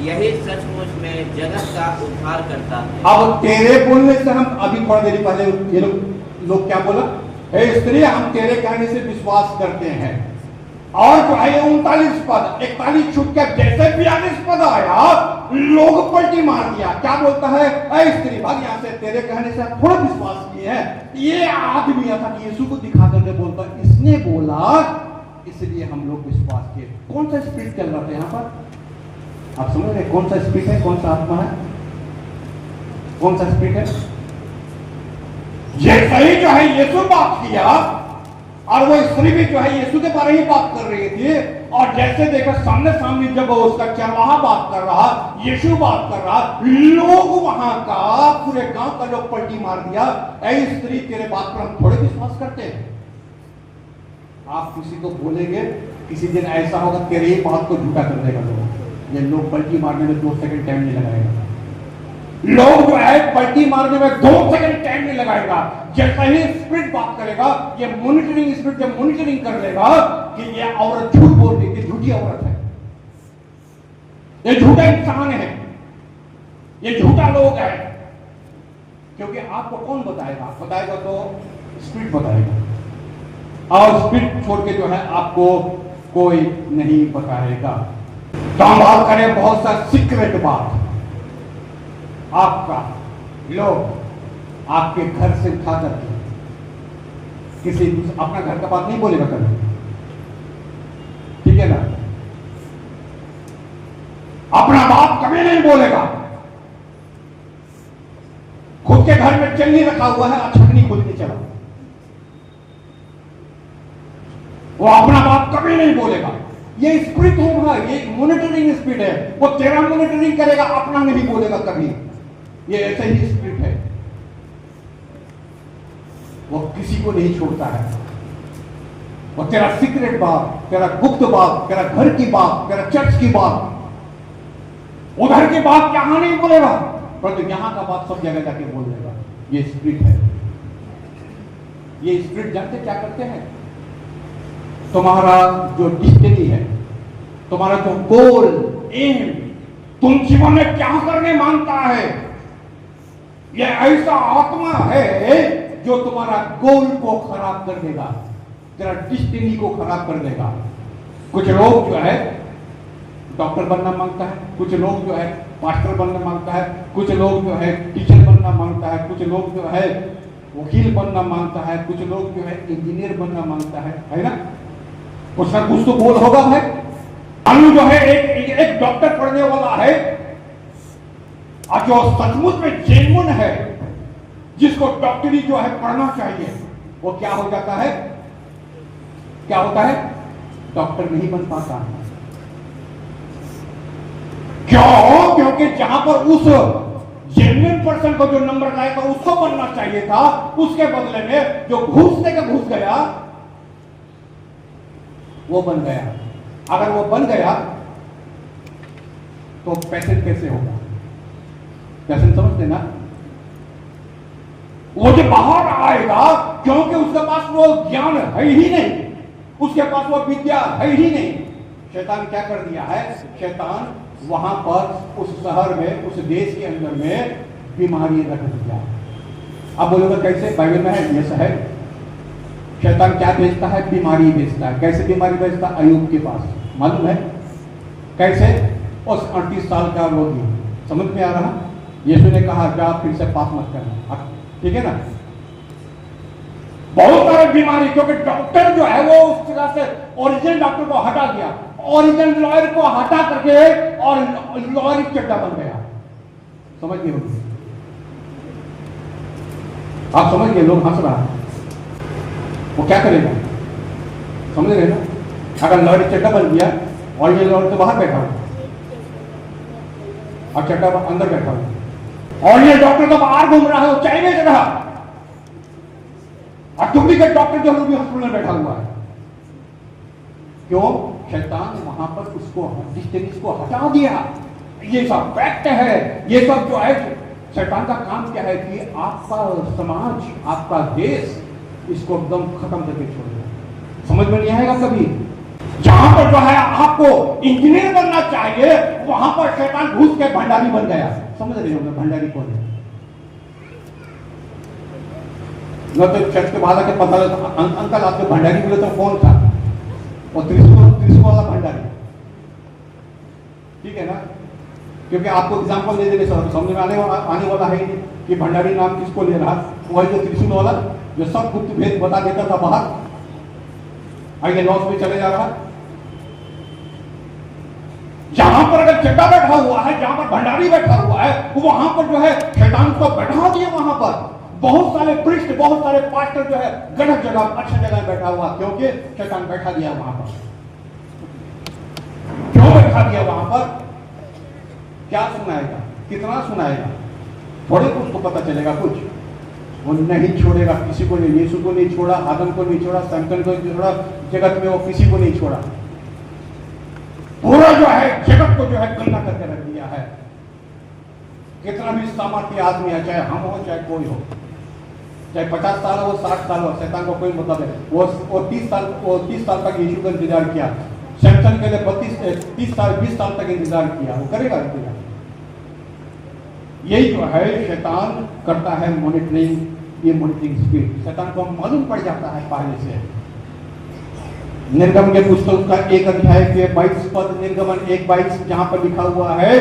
यही सचमुच में जगत का उद्धार करता है। अब तेरे बोलने से हम, अभी थोड़ा देर पहले ये लोग क्या बोला? हे स्त्री, हम तेरे कहने से विश्वास करते हैं। और जो है 39 पद, 41 छूट के जैसे 42 पद आया, लोग पलटी मार दिया। क्या बोलता है? ऐ स्त्री, भाग यहाँ से, तेरे कहने से थोड़ा विश्वास किए हैं। ये आदमी था कि यीशु को दिखा करके बोलता, इसने बोला इसलिए हम लोग विश्वास किए। कौन सा स्पिरिट चल रहा था यहाँ पर? आप समझ रहे कौन सा स्पिरिट है, कौन सा आत्मा है, कौन सा स्पिरिट है? जैसे ही जो है यीशु बात किया और वो स्त्री भी जो है यीशु के बारे ही बात कर रही थी, और जैसे देखा सामने सामने जब वो उसका चरवाहा बात कर रहा, यीशु बात कर रहा, लोग वहां का पूरे गांव का लोग पलटी मार दिया, ऐ स्त्री तेरे बात पर हम थोड़े विश्वास करते हैं। आप किसी को बोलेंगे, किसी दिन ऐसा होगा तेरे ही बात को झूठा कर देगा लोग। ये लोग पलटी मारने में 2 सेकंड टाइम नहीं लगाएगा। लोग जो है पलटी मारने में 2 सेकंड टाइम नहीं लगाएगा। जैसा ही स्पिरिट बात करेगा, ये मॉनिटरिंग स्पिरिट जब मॉनिटरिंग कर लेगा कि ये औरत झूठ बोल रही है, झूठी औरत है, ये झूठा इंसान है, ये झूठा लोग है, क्योंकि आपको कौन बताएगा? बताएगा तो स्पिरिट बताएगा, और स्पिरिट छोड़ के जो है आपको कोई नहीं बताएगा। तो हम बात करें बहुत सा सीक्रेट बात, आपका लोग आपके घर से उठा करके किसी अपना घर का बात नहीं बोलेगा कभी, ठीक है ना? अपना बात कभी नहीं बोलेगा। खुद के घर में चलनी रखा हुआ है, अछकनी खुद के चला, वो अपना बात कभी नहीं बोलेगा। ये स्पिरिट है भाई, ये मॉनिटरिंग स्पिरिट है, वो तेरा मॉनिटरिंग करेगा, अपना नहीं बोलेगा कभी। ये ऐसे ही स्पिरिट है, वो किसी को नहीं छोड़ता है। वो तेरा सीक्रेट बात, तेरा गुप्त बात, तेरा घर की बात, तेरा चर्च की बात, उधर की बात यहां नहीं बोलेगा, परंतु यहां का बात सब जगह जाके बोल देगा। ये स्पिरिट है। ये स्पिरिट जानते क्या करते हैं? तुम्हारा जो डिस्टिनी है, तुम्हारा जो गोल एम, तुम जीवन में क्या करने मांगता है, यह ऐसा आत्मा है जो तुम्हारा गोल को खराब कर देगा, तेरा डिस्टिनी को खराब कर देगा। कुछ लोग जो है डॉक्टर बनना मांगता है, कुछ लोग जो है मास्टर बनना मांगता है, कुछ लोग जो है टीचर बनना मांगता है, कुछ लोग जो है वकील बनना मांगता है, कुछ लोग जो है इंजीनियर बनना मांगता है ना? उसका कुछ तो गोल होगा भाई। अनु जो है एक डॉक्टर पढ़ने वाला है, और जो सचमुच में जेन्युइन है, जिसको डॉक्टरी जो है पढ़ना चाहिए, वो क्या हो जाता है? क्या होता है? डॉक्टर नहीं बन पाता। क्यों? क्योंकि जहां पर उस जेन्युइन पर्सन को जो नंबर लाएगा उसको बनना चाहिए था, उसके बदले में जो घूसने का घुस गया वो बन गया। अगर वो बन गया तो पेशेंट कैसे होगा? पेशेंट समझते ना? वो जो बाहर आएगा, क्योंकि उसके पास वो ज्ञान है ही नहीं, उसके पास वो विद्या है ही नहीं। शैतान क्या कर दिया है? शैतान वहां पर उस शहर में, उस देश के अंदर में बीमारी रख दिया। अब बोलोगे कैसे? बाइबल में है, यस है। शैतान क्या भेजता है? बीमारी भेजता है। कैसे बीमारी भेजता? अयूब के पास, मालूम है कैसे? उस 38 साल का रोगी, समझ में आ रहा? यीशु ने कहा जा फिर से पाप मत करना, ठीक है ना? बहुत सारे बीमारी, क्योंकि डॉक्टर जो है वो उस तरह से ओरिजिनल डॉक्टर को हटा दिया, ओरिजिनल लॉयर को हटा करके और लॉयर चड्डा बन गया। समझ गए होंगे आप? समझ गए? लोग हंस रहा है, वो क्या करेगा? समझ रहे ना? अगर लॉयर चड्डा बन गया और ये लॉयर तो बाहर बैठा हुआ और चड्डा अंदर बैठा हुआ, और ये डॉक्टर तो बाहर घूम रहा है, वो चाय बेच रहा, और डुप्लीकेट डॉक्टर जो भी हॉस्पिटल में बैठा हुआ है। क्यों? शैतान वहां पर उसको डिस्टेंस को हटा दिया। ये सब फैक्ट है। ये सब जो है शैतान का काम क्या है कि आपका समाज, आपका देश, इसको एकदम खत्म करके छोड़ दिया। समझ में नहीं आएगा कभी? जहां पर जो है आपको इंजीनियर बनना चाहिए, वहां पर शैतान घुस के भंडारी बन गया। समझ रहे हो? भंडारी कौन है? न तो चर्च के बाहर आके पता लगा, अंकल आपके भंडारी बोले तो कौन था? और त्रिशूल वाला भंडारी, ठीक है ना? क्योंकि आपको एग्जाम्पल दे देने समझ में आने वाला है कि भंडारी नाम किसको ले रहा, वही जो त्रिशूल वाला जो सब गुप्त भेद बता देता था बाहर, आगे लॉस में चले जा रहा। जहां पर अगर चड्डा बैठा हुआ है, जहां पर भंडारी बैठा हुआ है, वहां पर जो है शैतान को बैठा दिया, वहां पर बहुत सारे पृष्ठ, बहुत सारे पास्टर जो है गलत जगह, अच्छा जगह बैठा हुआ, क्योंकि शैतान बैठा दिया वहां पर। क्यों बैठा दिया वहां पर? क्या सुनाएगा, कितना सुनाएगा, थोड़े को उसको पता चलेगा कुछ। वो नहीं छोड़ेगा किसी को नहीं, यीशु को नहीं छोड़ा, आदम को नहीं छोड़ा, सैमसन को नहीं छोड़ा, जगत में वो किसी को नहीं छोड़ा। पूरा जो है जगत को जो है गंदा करके रख दिया है। कितना भी सामर्थ्य आदमी है, चाहे हम हो चाहे कोई हो, चाहे 50 साल हो 60 साल हो, शैतान को कोई मतलब है। वो 30 साल तक यीशु का इंतजार किया। सैमसन के लिए 20 साल तक इंतजार किया, वो करेगा इंतजार। यही जो है शैतान करता है मॉनिटरिंग। ये मॉनिटरिंग स्पिरिट शैतान को मालूम पड़ जाता है पहले से। निर्गमन के पुस्तक का 1 अध्याय के 22 पद, निर्गमन 1:22, जहां पर लिखा हुआ है,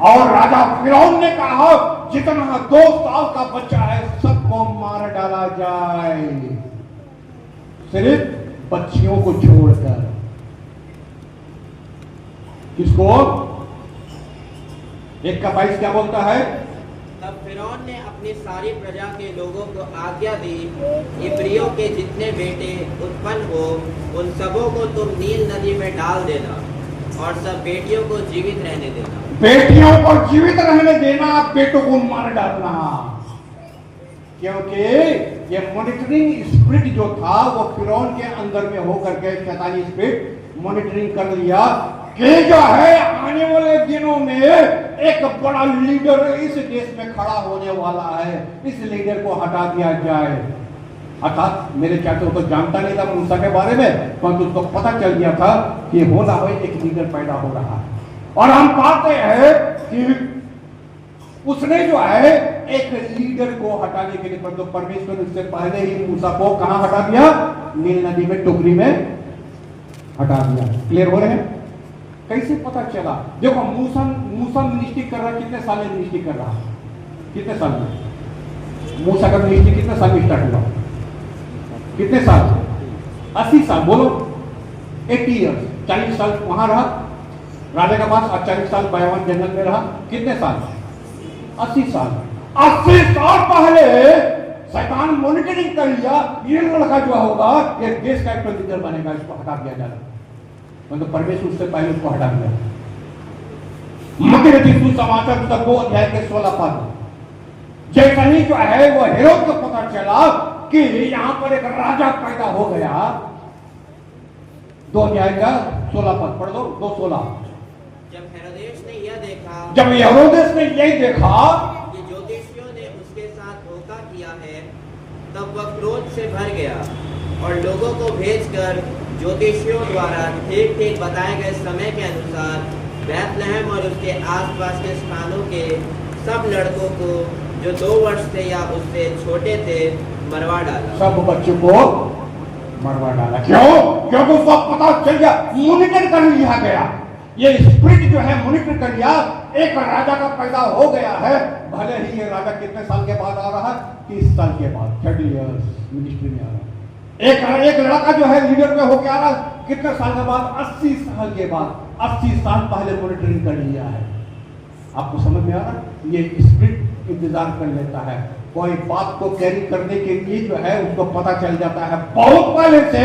और राजा फिरौन ने कहा जितना 2 साल का बच्चा है सबको मार डाला जाए, सिर्फ बच्चियों को छोड़कर। किसको? 1:22 क्या बोलता है? तब फिरौन ने अपनी सारी प्रजा के लोगों को आज्ञा दी, इब्रियों के जितने बेटे उत्पन्न हो उन सबों को तुम नील नदी में डाल देना और सब बेटियों को जीवित रहने देना। बेटियों को जीवित रहने देना, बेटों को मार डालना। क्योंकि ये मॉनिटरिंग स्पिरिट जो था वो फिरौन के अंदर में होकर के शैतानी स्पिरिट मॉनिटरिंग कर लिया कि जो है आने वाले दिनों में एक बड़ा लीडर इस देश में खड़ा होने वाला है, इस लीडर को हटा दिया जाए। अर्थात मेरे चाचा तो जानता नहीं था मूसा के बारे में, परंतु उसको पता चल गया था कि होना हो एक लीडर पैदा हो रहा है। और हम पाते हैं कि उसने जो है एक लीडर को हटाने के लिए, परंतु परमेश्वर ने उससे पहले ही मूसा को कहां हटा दिया? नील नदी में, टोकरी में हटा दिया। क्लियर हो रहे हैं? कैसे पता चला? देखो मूसा मिनिस्ट्री कर रहा, कितने साल में मिनिस्ट्री कर रहा? कितने साल में? मूसा का मिनिस्ट्री कितने साल में स्टार्ट हुआ? कितने साल? 80 साल। बोलो 80 ईयर्स। 40 साल वहां रहा राजा के पास और 40 साल बायावन जंगल में रहा। कितने साल? 80 साल। 80 साल पहले शैतान मॉनिटरिंग कर लिया, ये लड़का जो होगा ये देश का एक लीडर बनेगा, इसको हटा दिया जाएगा। तो परमेश्वर उससे पहले उसको हटा दिया। मत्ती रचित सुसमाचार पुस्तक 2 अध्याय के 16 पद, जैसा ही जो है वो हेरोद को पता चला कि यहां पर एक राजा पैदा हो गया। 2 अध्याय का 16 पद पढ़ दो, 2:16। जब हेरोदेस ने यह देखा कि ज्योतिषियों ने उसके साथ धोखा किया है, तब वह क्रोध से भर गया और लोगों को भेजकर ज्योतिषियों द्वारा ठीक ठीक बताए गए समय के अनुसार बैतलहम और उसके आसपास के स्थानों के सब लड़कों को जो 2 वर्ष थे या उससे छोटे थे मरवा डाला। सब बच्चों को मरवा डाला। क्यों? क्योंकि उसको पता चल गया, मॉनिटर कर लिया गया। ये स्पिरिट जो है मॉनिटर कर लिया, एक राजा का पैदा हो गया है। भले ही ये राजा कितने साल के बाद आ रहा है? 30 साल के बाद, 30 इयर्स मिनिस्ट्री में आ रहा है। एक लड़का जो है लीडर में होके आ रहा है, कितने साल के बाद? 80 साल के बाद। 80 साल पहले मॉनिटरिंग कर लिया है। आपको समझ में आ रहा? ये स्पिरिट इंतजार कर लेता है। कोई बात को कैरी करने के लिए जो है उसको पता चल जाता है बहुत पहले से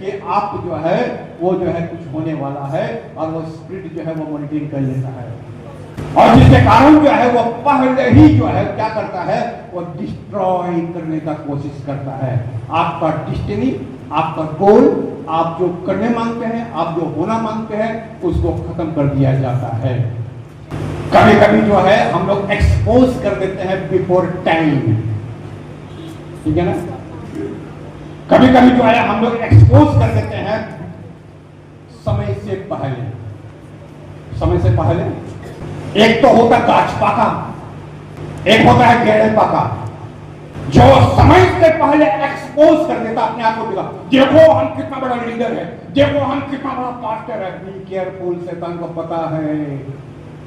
कि आप जो है वो जो है कुछ होने वाला है, और वो स्पिरिट जो है वो मॉनिटरिंग कर लेता है। और जिसके कारण जो है वो पहले ही जो है क्या करता है? वो डिस्ट्रॉय करने का कोशिश करता है। आपका डिस्टिनी, आपका गोल, आप जो करने मांगते हैं, आप जो होना मांगते हैं, उसको खत्म कर दिया जाता है। कभी कभी जो है हम लोग एक्सपोज कर देते हैं बिफोर टाइम, ठीक है ना? कभी कभी जो है हम लोग एक्सपोज कर देते हैं समय से पहले। समय से पहले एक तो होता है गाछ पाका, एक होता है गेड़े पाका। जो समय से पहले एक्सपोज कर देता अपने आप को, देखो हम कितना बड़ा लीडर है, देखो हम कितना बड़ा पास्टर है। बी केयरफुल, शैतान को पता है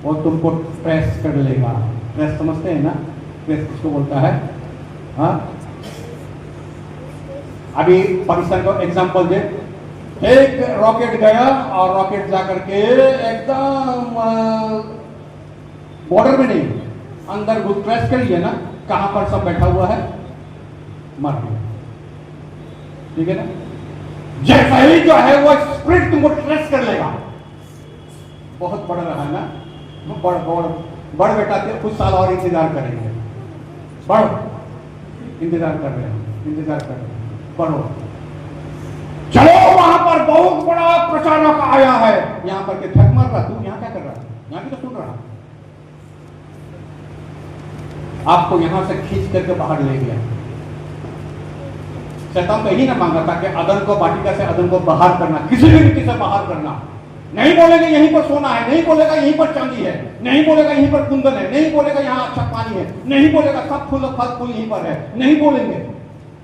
वो तुमको प्रेस कर लेगा। प्रेस समझते हैं ना? प्रेस किसको बोलता है? हाँ, अभी पाकिस्तान को एग्जांपल दे। एक रॉकेट गया और रॉकेट जाकर के एकदम बॉर्डर में नहीं, अंदर घुस प्रेस कर लिया ना। कहां पर सब बैठा हुआ है? मर गया। ठीक है ना? जैसा ही जो है वो स्पिरिट तुमको ट्रेस कर लेगा। बहुत बड़ा रहा ना, बड़ बेटा थे, कुछ साल और इंतजार करेंगे। बढ़ो, इंतजार कर रहे हैं, बढ़ो, चलो वहां पर बहुत बड़ा प्रचारक आया है। यहां पर के थक मर रहा, तू यहां क्या कर रहा है? यहां भी तो सुन रहा। आपको यहां से खींच करके बाहर ले गया। शैतान तो यही ना मांगा था कि अदन को, वाटिका से अदन को बाहर करना, किसी भी रीति से बाहर करना। नहीं बोलेगा यहीं पर सोना है, नहीं बोलेगा यहीं पर चांदी है, नहीं बोलेगा यहीं पर कुंदन है, नहीं बोलेगा यहाँ अच्छा पानी है, नहीं बोलेगा सब फूल फल फूल यहीं पर है, नहीं बोलेंगे,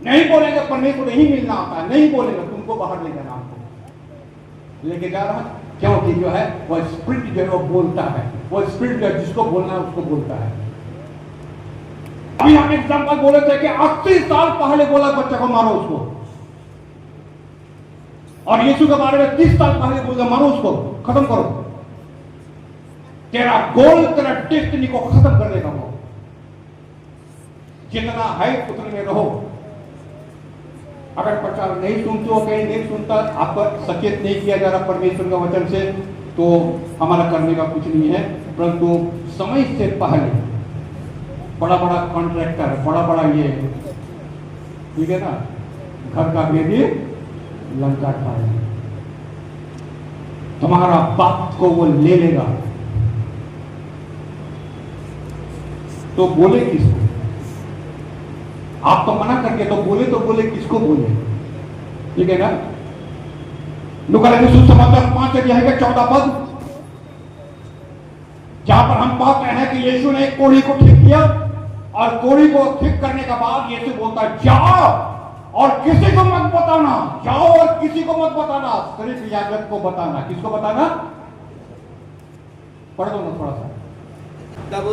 नहीं बोलेंगे परमेश्वर यही मिलना आता है, नहीं बोलेगा, तुमको बाहर ले जाना, आपको लेके जा रहा। क्योंकि जो है वो स्पिरिट जो है वो बोलता है, वो स्पिरिट जो है जिसको बोलना है उसको बोलता है। अभी हम एग्जाम्पल बोले थे कि 80 साल पहले बोला बच्चे को मारो उसको, और यीशु के बारे में 30 साल पहले बोला मारो उसको, खत्म करो। तेरा गोल, तेरा डेस्टिनी को खत्म कर देगा वो। जितना है उतने में रहो। अगर प्रचार नहीं सुनते हो, कहीं नहीं सुनता, आपको सचेत नहीं किया जा रहा परमेश्वर के वचन से, तो हमारा करने का कुछ नहीं है। परंतु समय से पहले बड़ा बड़ा कॉन्ट्रैक्टर, बड़ा बड़ा ये, ठीक है ना, घर का बेबी लंका खाए, तुम्हारा बाप को वो ले लेगा, तो बोले किसको? आप तो मना करके तो बोले किसको बोले? ठीक है ना? लूका रसूल समाचार 5 अध्याय का 14 पद, जहां पर हम पाते हैं कि यीशु ने एक कोढ़ी को ठीक किया, और कोढ़ी को ठीक करने के बाद यीशु बोलता है जाओ और किसी को मत बताना, जाओ और किसी को मत बताना, सिर्फ याजक को बताना। किसको बताना? पढ़ दो ना थोड़ा सा। तब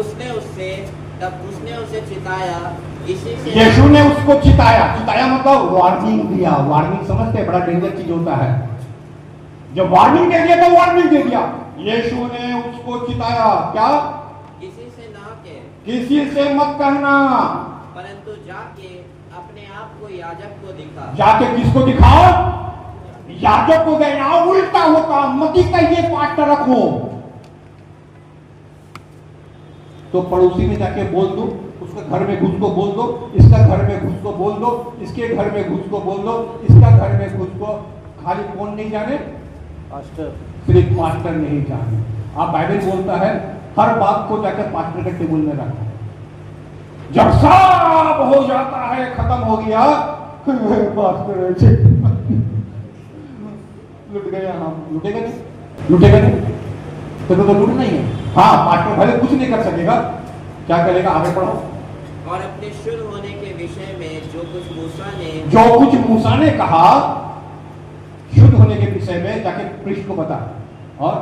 उसने उसे चिताया, इसी से यीशु ने उसको चिताया मतलब वार्निंग दिया। वार्निंग समझते हैं, बड़ा डेंजर चीज होता है। जब वार्निंग दे दिया तो वार्निंग दे दिया। यीशु ने उसको चिताया, क्या? किसी से ना कहे, किसी से मत कहना, परंतु जाके अपने आप को याजक को दिखा। जाके किसको दिखाओ? याजक को देना। उल्टा होता, मती कहिए पास्टर रखो, तो पड़ोसी में जाके बोल दो, उसके घर में घुस को बोल दो, इसका घर में घुस को बोल दो, इसके घर में घुस को बोल दो, इसका घर में घुस को। खाली कौन नहीं जाने? पास्टर। सिर्फ पास्टर नहीं जाने। आप बाइबल बोलता है हर बात को जाकर पास्टर के टेबल में रखो। जब सब हो जाता है, खत्म हो गया, पास्टर लुट गया, हम लुटेगा नहीं, लुटेगा नहीं, तो लूटना ही है। हाँ, पास्टर भले कुछ नहीं कर सकेगा, क्या करेगा? आगे पढ़ो। और अपने शुद्ध होने के विषय में जो कुछ मूसा ने कहा, शुद्ध होने के विषय में जाके प्रीस्ट को बता, और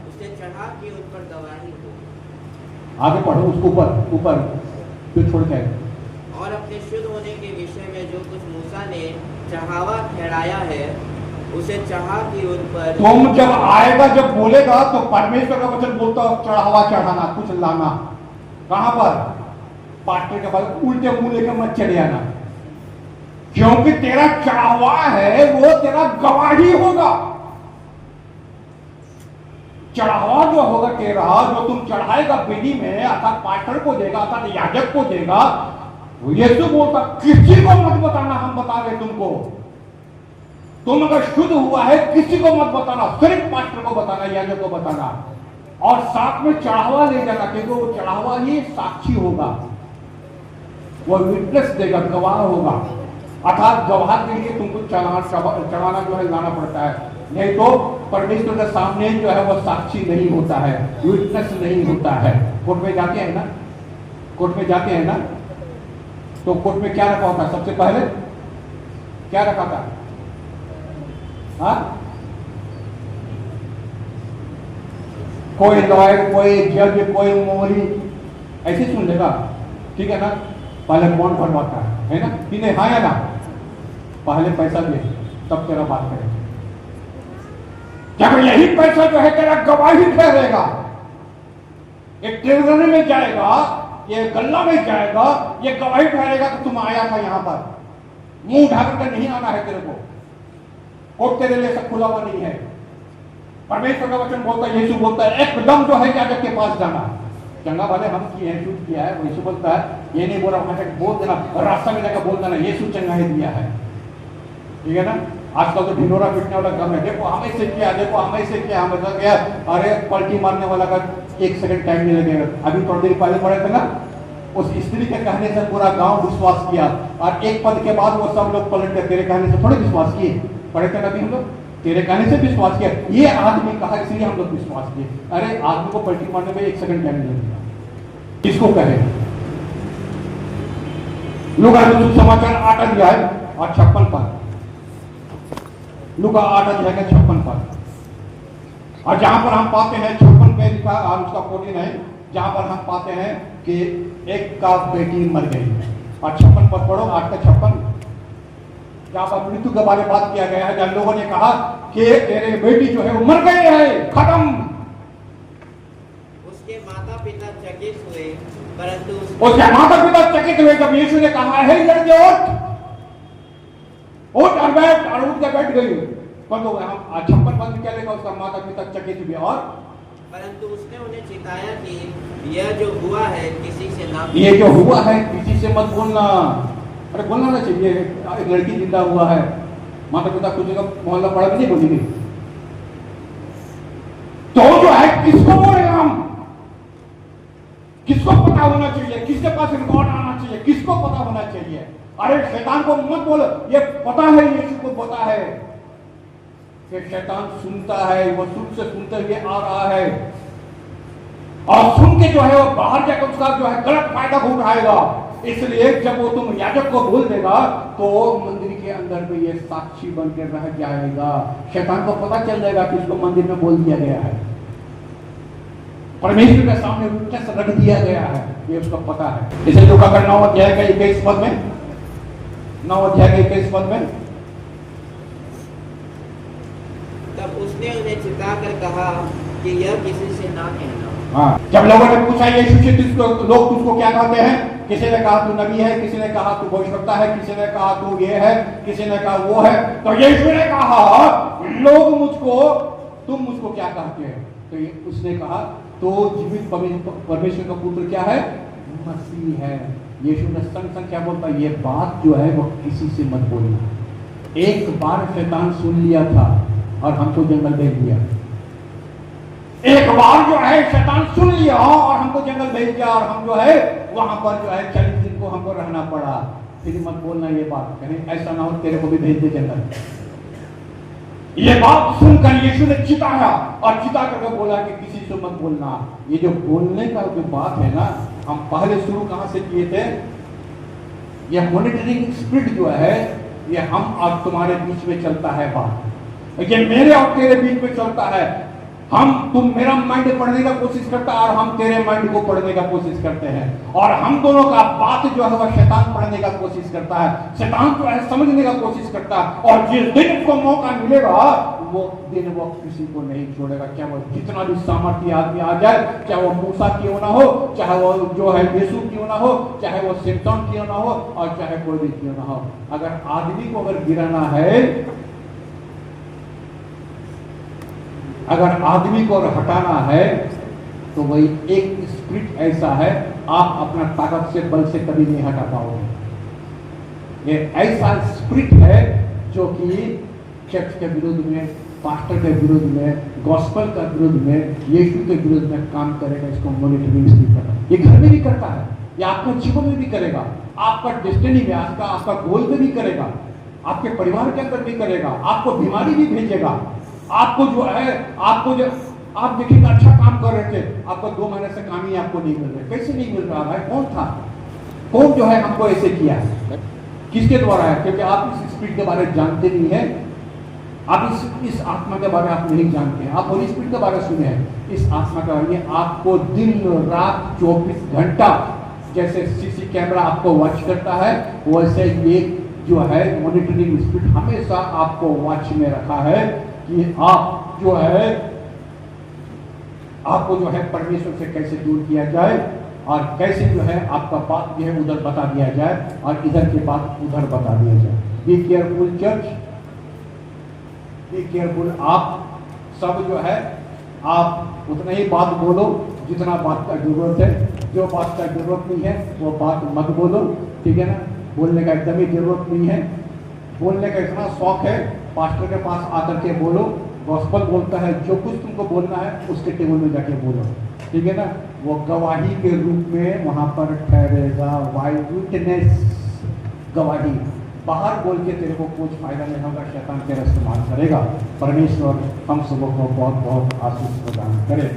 उसे चढ़ा कि उन पर गवाही हो। आगे पढ़ो, उसको ऊपर फिर छोड़ के। और अपने शुद्ध होने के विषय में जो कुछ मूसा ने चढ़ावा ठहराया है, उसे चाहा कि उन पर। तुम जब आएगा, जब बोलेगा, तो परमेश्वर का वचन बोलता चढ़ावा चढ़ाना, कुछ लाना। कहां पर? पास्टर के पास उल्टे मुंह लेकर मत चले आना, क्योंकि तेरा चढ़ावा है वो तेरा गवाही होगा। चढ़ावा जो होगा तेरा, जो तुम चढ़ाएगा बेदी में, अर्थात पास्टर को देगा, अर्थात याजक को देगा, यीशु बोलता किसी को मत बताना, हम बता रहे तुमको। तुम अगर शुद्ध हुआ है, किसी को मत बताना, सिर्फ पास्टर को बताना, याजक को बताना, और साथ में चढ़ावा ले जाना, क्योंकि वो चढ़ावा ही साक्षी होगा, वो विटनेस देगा, गवाह होगा। अर्थात गवाह के लिए तुमको चढ़ाना जो है लाना पड़ता है, नहीं तो परमेश्वर के सामने जो है वो साक्षी नहीं होता है, विटनेस नहीं होता है। कोर्ट में जाते हैं ना, कोर्ट में जाते हैं ना, तो कोर्ट में क्या रखा होता है? सबसे पहले क्या रखा था? हाँ, कोई लॉयर, कोई जज, कोई मोहरी ऐसे सुन लेगा, ठीक है ना? पहले कौन भरवाता है ना? कि नहीं? हाँ या ना? पहले पैसा दे, तब तेरा बात करेगा। जब यही पैसा जो है तेरा गवाही ठहरेगा, एक ट्रेजरी में जाएगा, ये गल्ला में जाएगा, ये गवाही ठहरेगा कि तुम आया था यहाँ पर, मुंह ढाक कर नहीं आना है तेरे को, कोर्ट तेरे लिए सब खुला हुआ नहीं है। परमेश्वर का वचन बोलता है, यीशु बोलता है एकदम जो है याजक के पास जाना। चंगा वाले हम किए हैं, शूट किया है, यीशु बोलता है ये नहीं बोल रहा वहां जाकर बोल देना, रास्ता में जाकर बोल देना यीशु चंगाई दिया है। ठीक है ना। आजकल तो ढिंडोरा पीटने वाला काम है, देखो हमें से किया, देखो हमें से किया, हमें से किया। अरे पलटी मारने वाला का 1 सेकंड टाइम नहीं लगेगा। अभी थोड़ी देर पहले पड़े थे ना, उस स्त्री के कहने से पूरा गांव विश्वास किया, और एक पद के बाद वो सब लोग पलट कर तेरे कहने से थोड़े विश्वास किए। पढ़े थे अभी हम लोग, तेरे कहने से विश्वास किया, ये आदमी कहा इसलिए हम लोग विश्वास किए। अरे आदमी को पलटी मारने में 1 सेकंड टाइम नहीं लगेगा, किसको कहे। लूका समाचार 8 अध्याय और 56 पद, लूका 8 अध्याय का 56 पद, और जहां पर हम पाते हैं 56 पे लिखा और उसका 14 है, जहां पर हम पाते हैं कि एक का बेटी मर गई। और 56 पद पढ़ो, 8 का 56, जहां पर मृत्यु के बारे में बात किया गया है, जहां लोगों ने कहा कि तेरे बेटी जो है वो मर गई है, खत्म। उसके माता पिता चकित हुए, परंतु उसके माता पिता चकित हुए जब यीशु ने कहा है लड़के उठ और बैठ, और उठ के बैठ गई। परंतु हम 56 पद में क्या लिखा, उसका माता पिता चकित हुए, और परंतु उसने उन्हें चिताया कि यह जो हुआ है किसी से ना, ये जो हुआ है किसी से मत बोलना। अरे बोलना ना चाहिए, एक लड़की जिंदा हुआ है, माता पिता कुछ जगह मोहल्ला पड़ा भी नहीं बोलेंगे, तो जो है किसको बोले हम, किसको पता होना चाहिए, किसके पास रिकॉर्ड आना चाहिए, किसको पता होना चाहिए। अरे शैतान को मत बोलो, ये पता है, यीशु को पता है कि शैतान सुनता है, वो शुरू से सुनते हुए आ रहा है, और सुन के जो है वो बाहर जाकर उसका जो है गलत फायदा उठाएगा। इसलिए जब वो तुम याजक को बोल देगा तो मंदिर के अंदर में ये साक्षी बनकर रह जाएगा। शैतान को पता चल जाएगा कि इसको मंदिर में बोल दिया गया है, परमेश्वर के सामने विटनेस रख दिया गया है, ये उसको पता है। इसे लूका का 9 अध्याय का 21 पद में, 9 अध्याय के 21 पद में, तब उसने उन्हें चिताकर कहा कि यह किसी से ना कहना। हाँ, जब लोगों ने पूछा यीशु से लोग तुझको क्या कहते हैं, किसी ने कहा तू नबी है, किसी ने कहा तू भविष्यवक्ता है, किसी ने कहा तू ये है, किसी ने कहा वो है, तो यीशु ने कहा लोग मुझको, तुम मुझको क्या कहते हैं। तो उसने कहा तो जीवित परमेश्वर का पुत्र क्या है, मसीह है। यीशु ने संग क्या बोलता, ये बात जो है वो किसी से मत बोलना। एक बार शैतान सुन लिया था और हमको जंगल भेज दिया, एक बार जो है शैतान सुन लिया और हमको जंगल भेज दिया, और हम जो है वहां पर जो है 40 दिन को हमको रहना पड़ा। फिर मत बोलना ये बात, कहीं ऐसा ना हो तेरे को भी भेज दे जंगल। ये बात सुनकर यीशु ने चिताया, और चिता करके बोला कि किसी से मत बोलना। ये जो बोलने का जो बात है ना, हम पहले शुरू कहां से किए थे, ये मॉनिटरिंग स्पिरिट जो है ये हम और तुम्हारे बीच में चलता है बात, ये मेरे और तेरे बीच में चलता है। तुम मेरा माइंड पढ़ने का कोशिश करता है और हम तेरे माइंड को पढ़ने का कोशिश करते हैं, और हम दोनों का बात जो है वह शैतान पढ़ने का कोशिश करता है, शैतान जो है समझने का कोशिश करता है। और जिस दिन उसको मौका मिलेगा वो दिन वो किसी को नहीं छोड़ेगा, चाहे वो जितना भी सामर्थ्य आदमी आ जाए, चाहे वो मूसा क्यों ना हो, चाहे वो जो है यीशु क्यों ना हो, चाहे वो सिमसोन क्यों ना हो, और चाहे कोई भी क्यों ना हो। अगर आदमी को अगर गिराना है, अगर आदमी को हटाना है, तो वही एक स्पिरिट ऐसा है, आप अपना ताकत से बल से कभी नहीं हटा पाओगे। ये ऐसा स्पिरिट है जो कि चर्च के विरुद्ध में, पास्टर के विरुद्ध में, गॉस्पेल के विरुद्ध में, यीशु के विरुद्ध में काम करेगा। इसको मॉनिटरिंग स्पिरिट करता है। ये घर में भी करता है, ये आपके जीवन में भी करेगा, आपका डेस्टिनी में, आपका गोल में भी करेगा, आपके परिवार के अंदर भी करेगा, आपको बीमारी भी भेजेगा, आपको जो है, आपको जो आप देखिए अच्छा काम कर रहे थे, आपको 2 महीने से काम ही आपको नहीं मिल रहा। कैसे नहीं मिल रहा भाई, कौन था, कौन जो है हमको ऐसे किया है, किसके द्वारा है? क्योंकि आप इस स्पिरिट के बारे में जानते नहीं है, आप इस आत्मा के बारे में आप नहीं जानते हैं। आप होली स्पिरिट के बारे में सुने हैं, इस आत्मा के बारे में आपको दिन रात 24 घंटा जैसे सीसी कैमरा आपको वॉच करता है, वैसे ये जो है मॉनिटरिंग स्पिरिट हमेशा आपको वॉच में रखा है कि आप जो है, आपको जो है परमेश्वर से कैसे दूर किया जाए, और कैसे जो है आपका बात जो है उधर बता दिया जाए, और इधर की बात उधर बता दिया जाए। Be careful church, be careful. आप सब जो है आप उतना ही बात बोलो जितना बात का जरूरत है। जो बात का जरूरत नहीं है वो बात मत बोलो, ठीक है ना। बोलने का एकदम ही जरूरत नहीं है। बोलने का इतना शौक है, पास्टर के पास आकर के बोलो। गॉस्पल बोलता है जो कुछ तुमको बोलना है उसके टेबल में जाके बोलो, ठीक है ना। वो गवाही के रूप में वहाँ पर ठहरेगा, वाई विटनेस, गवाही। बाहर बोल के तेरे को कुछ फायदा नहीं होगा, शैतान तेरा इस्तेमाल करेगा। परमेश्वर हम सबको बहुत बहुत आशीष प्रदान करे।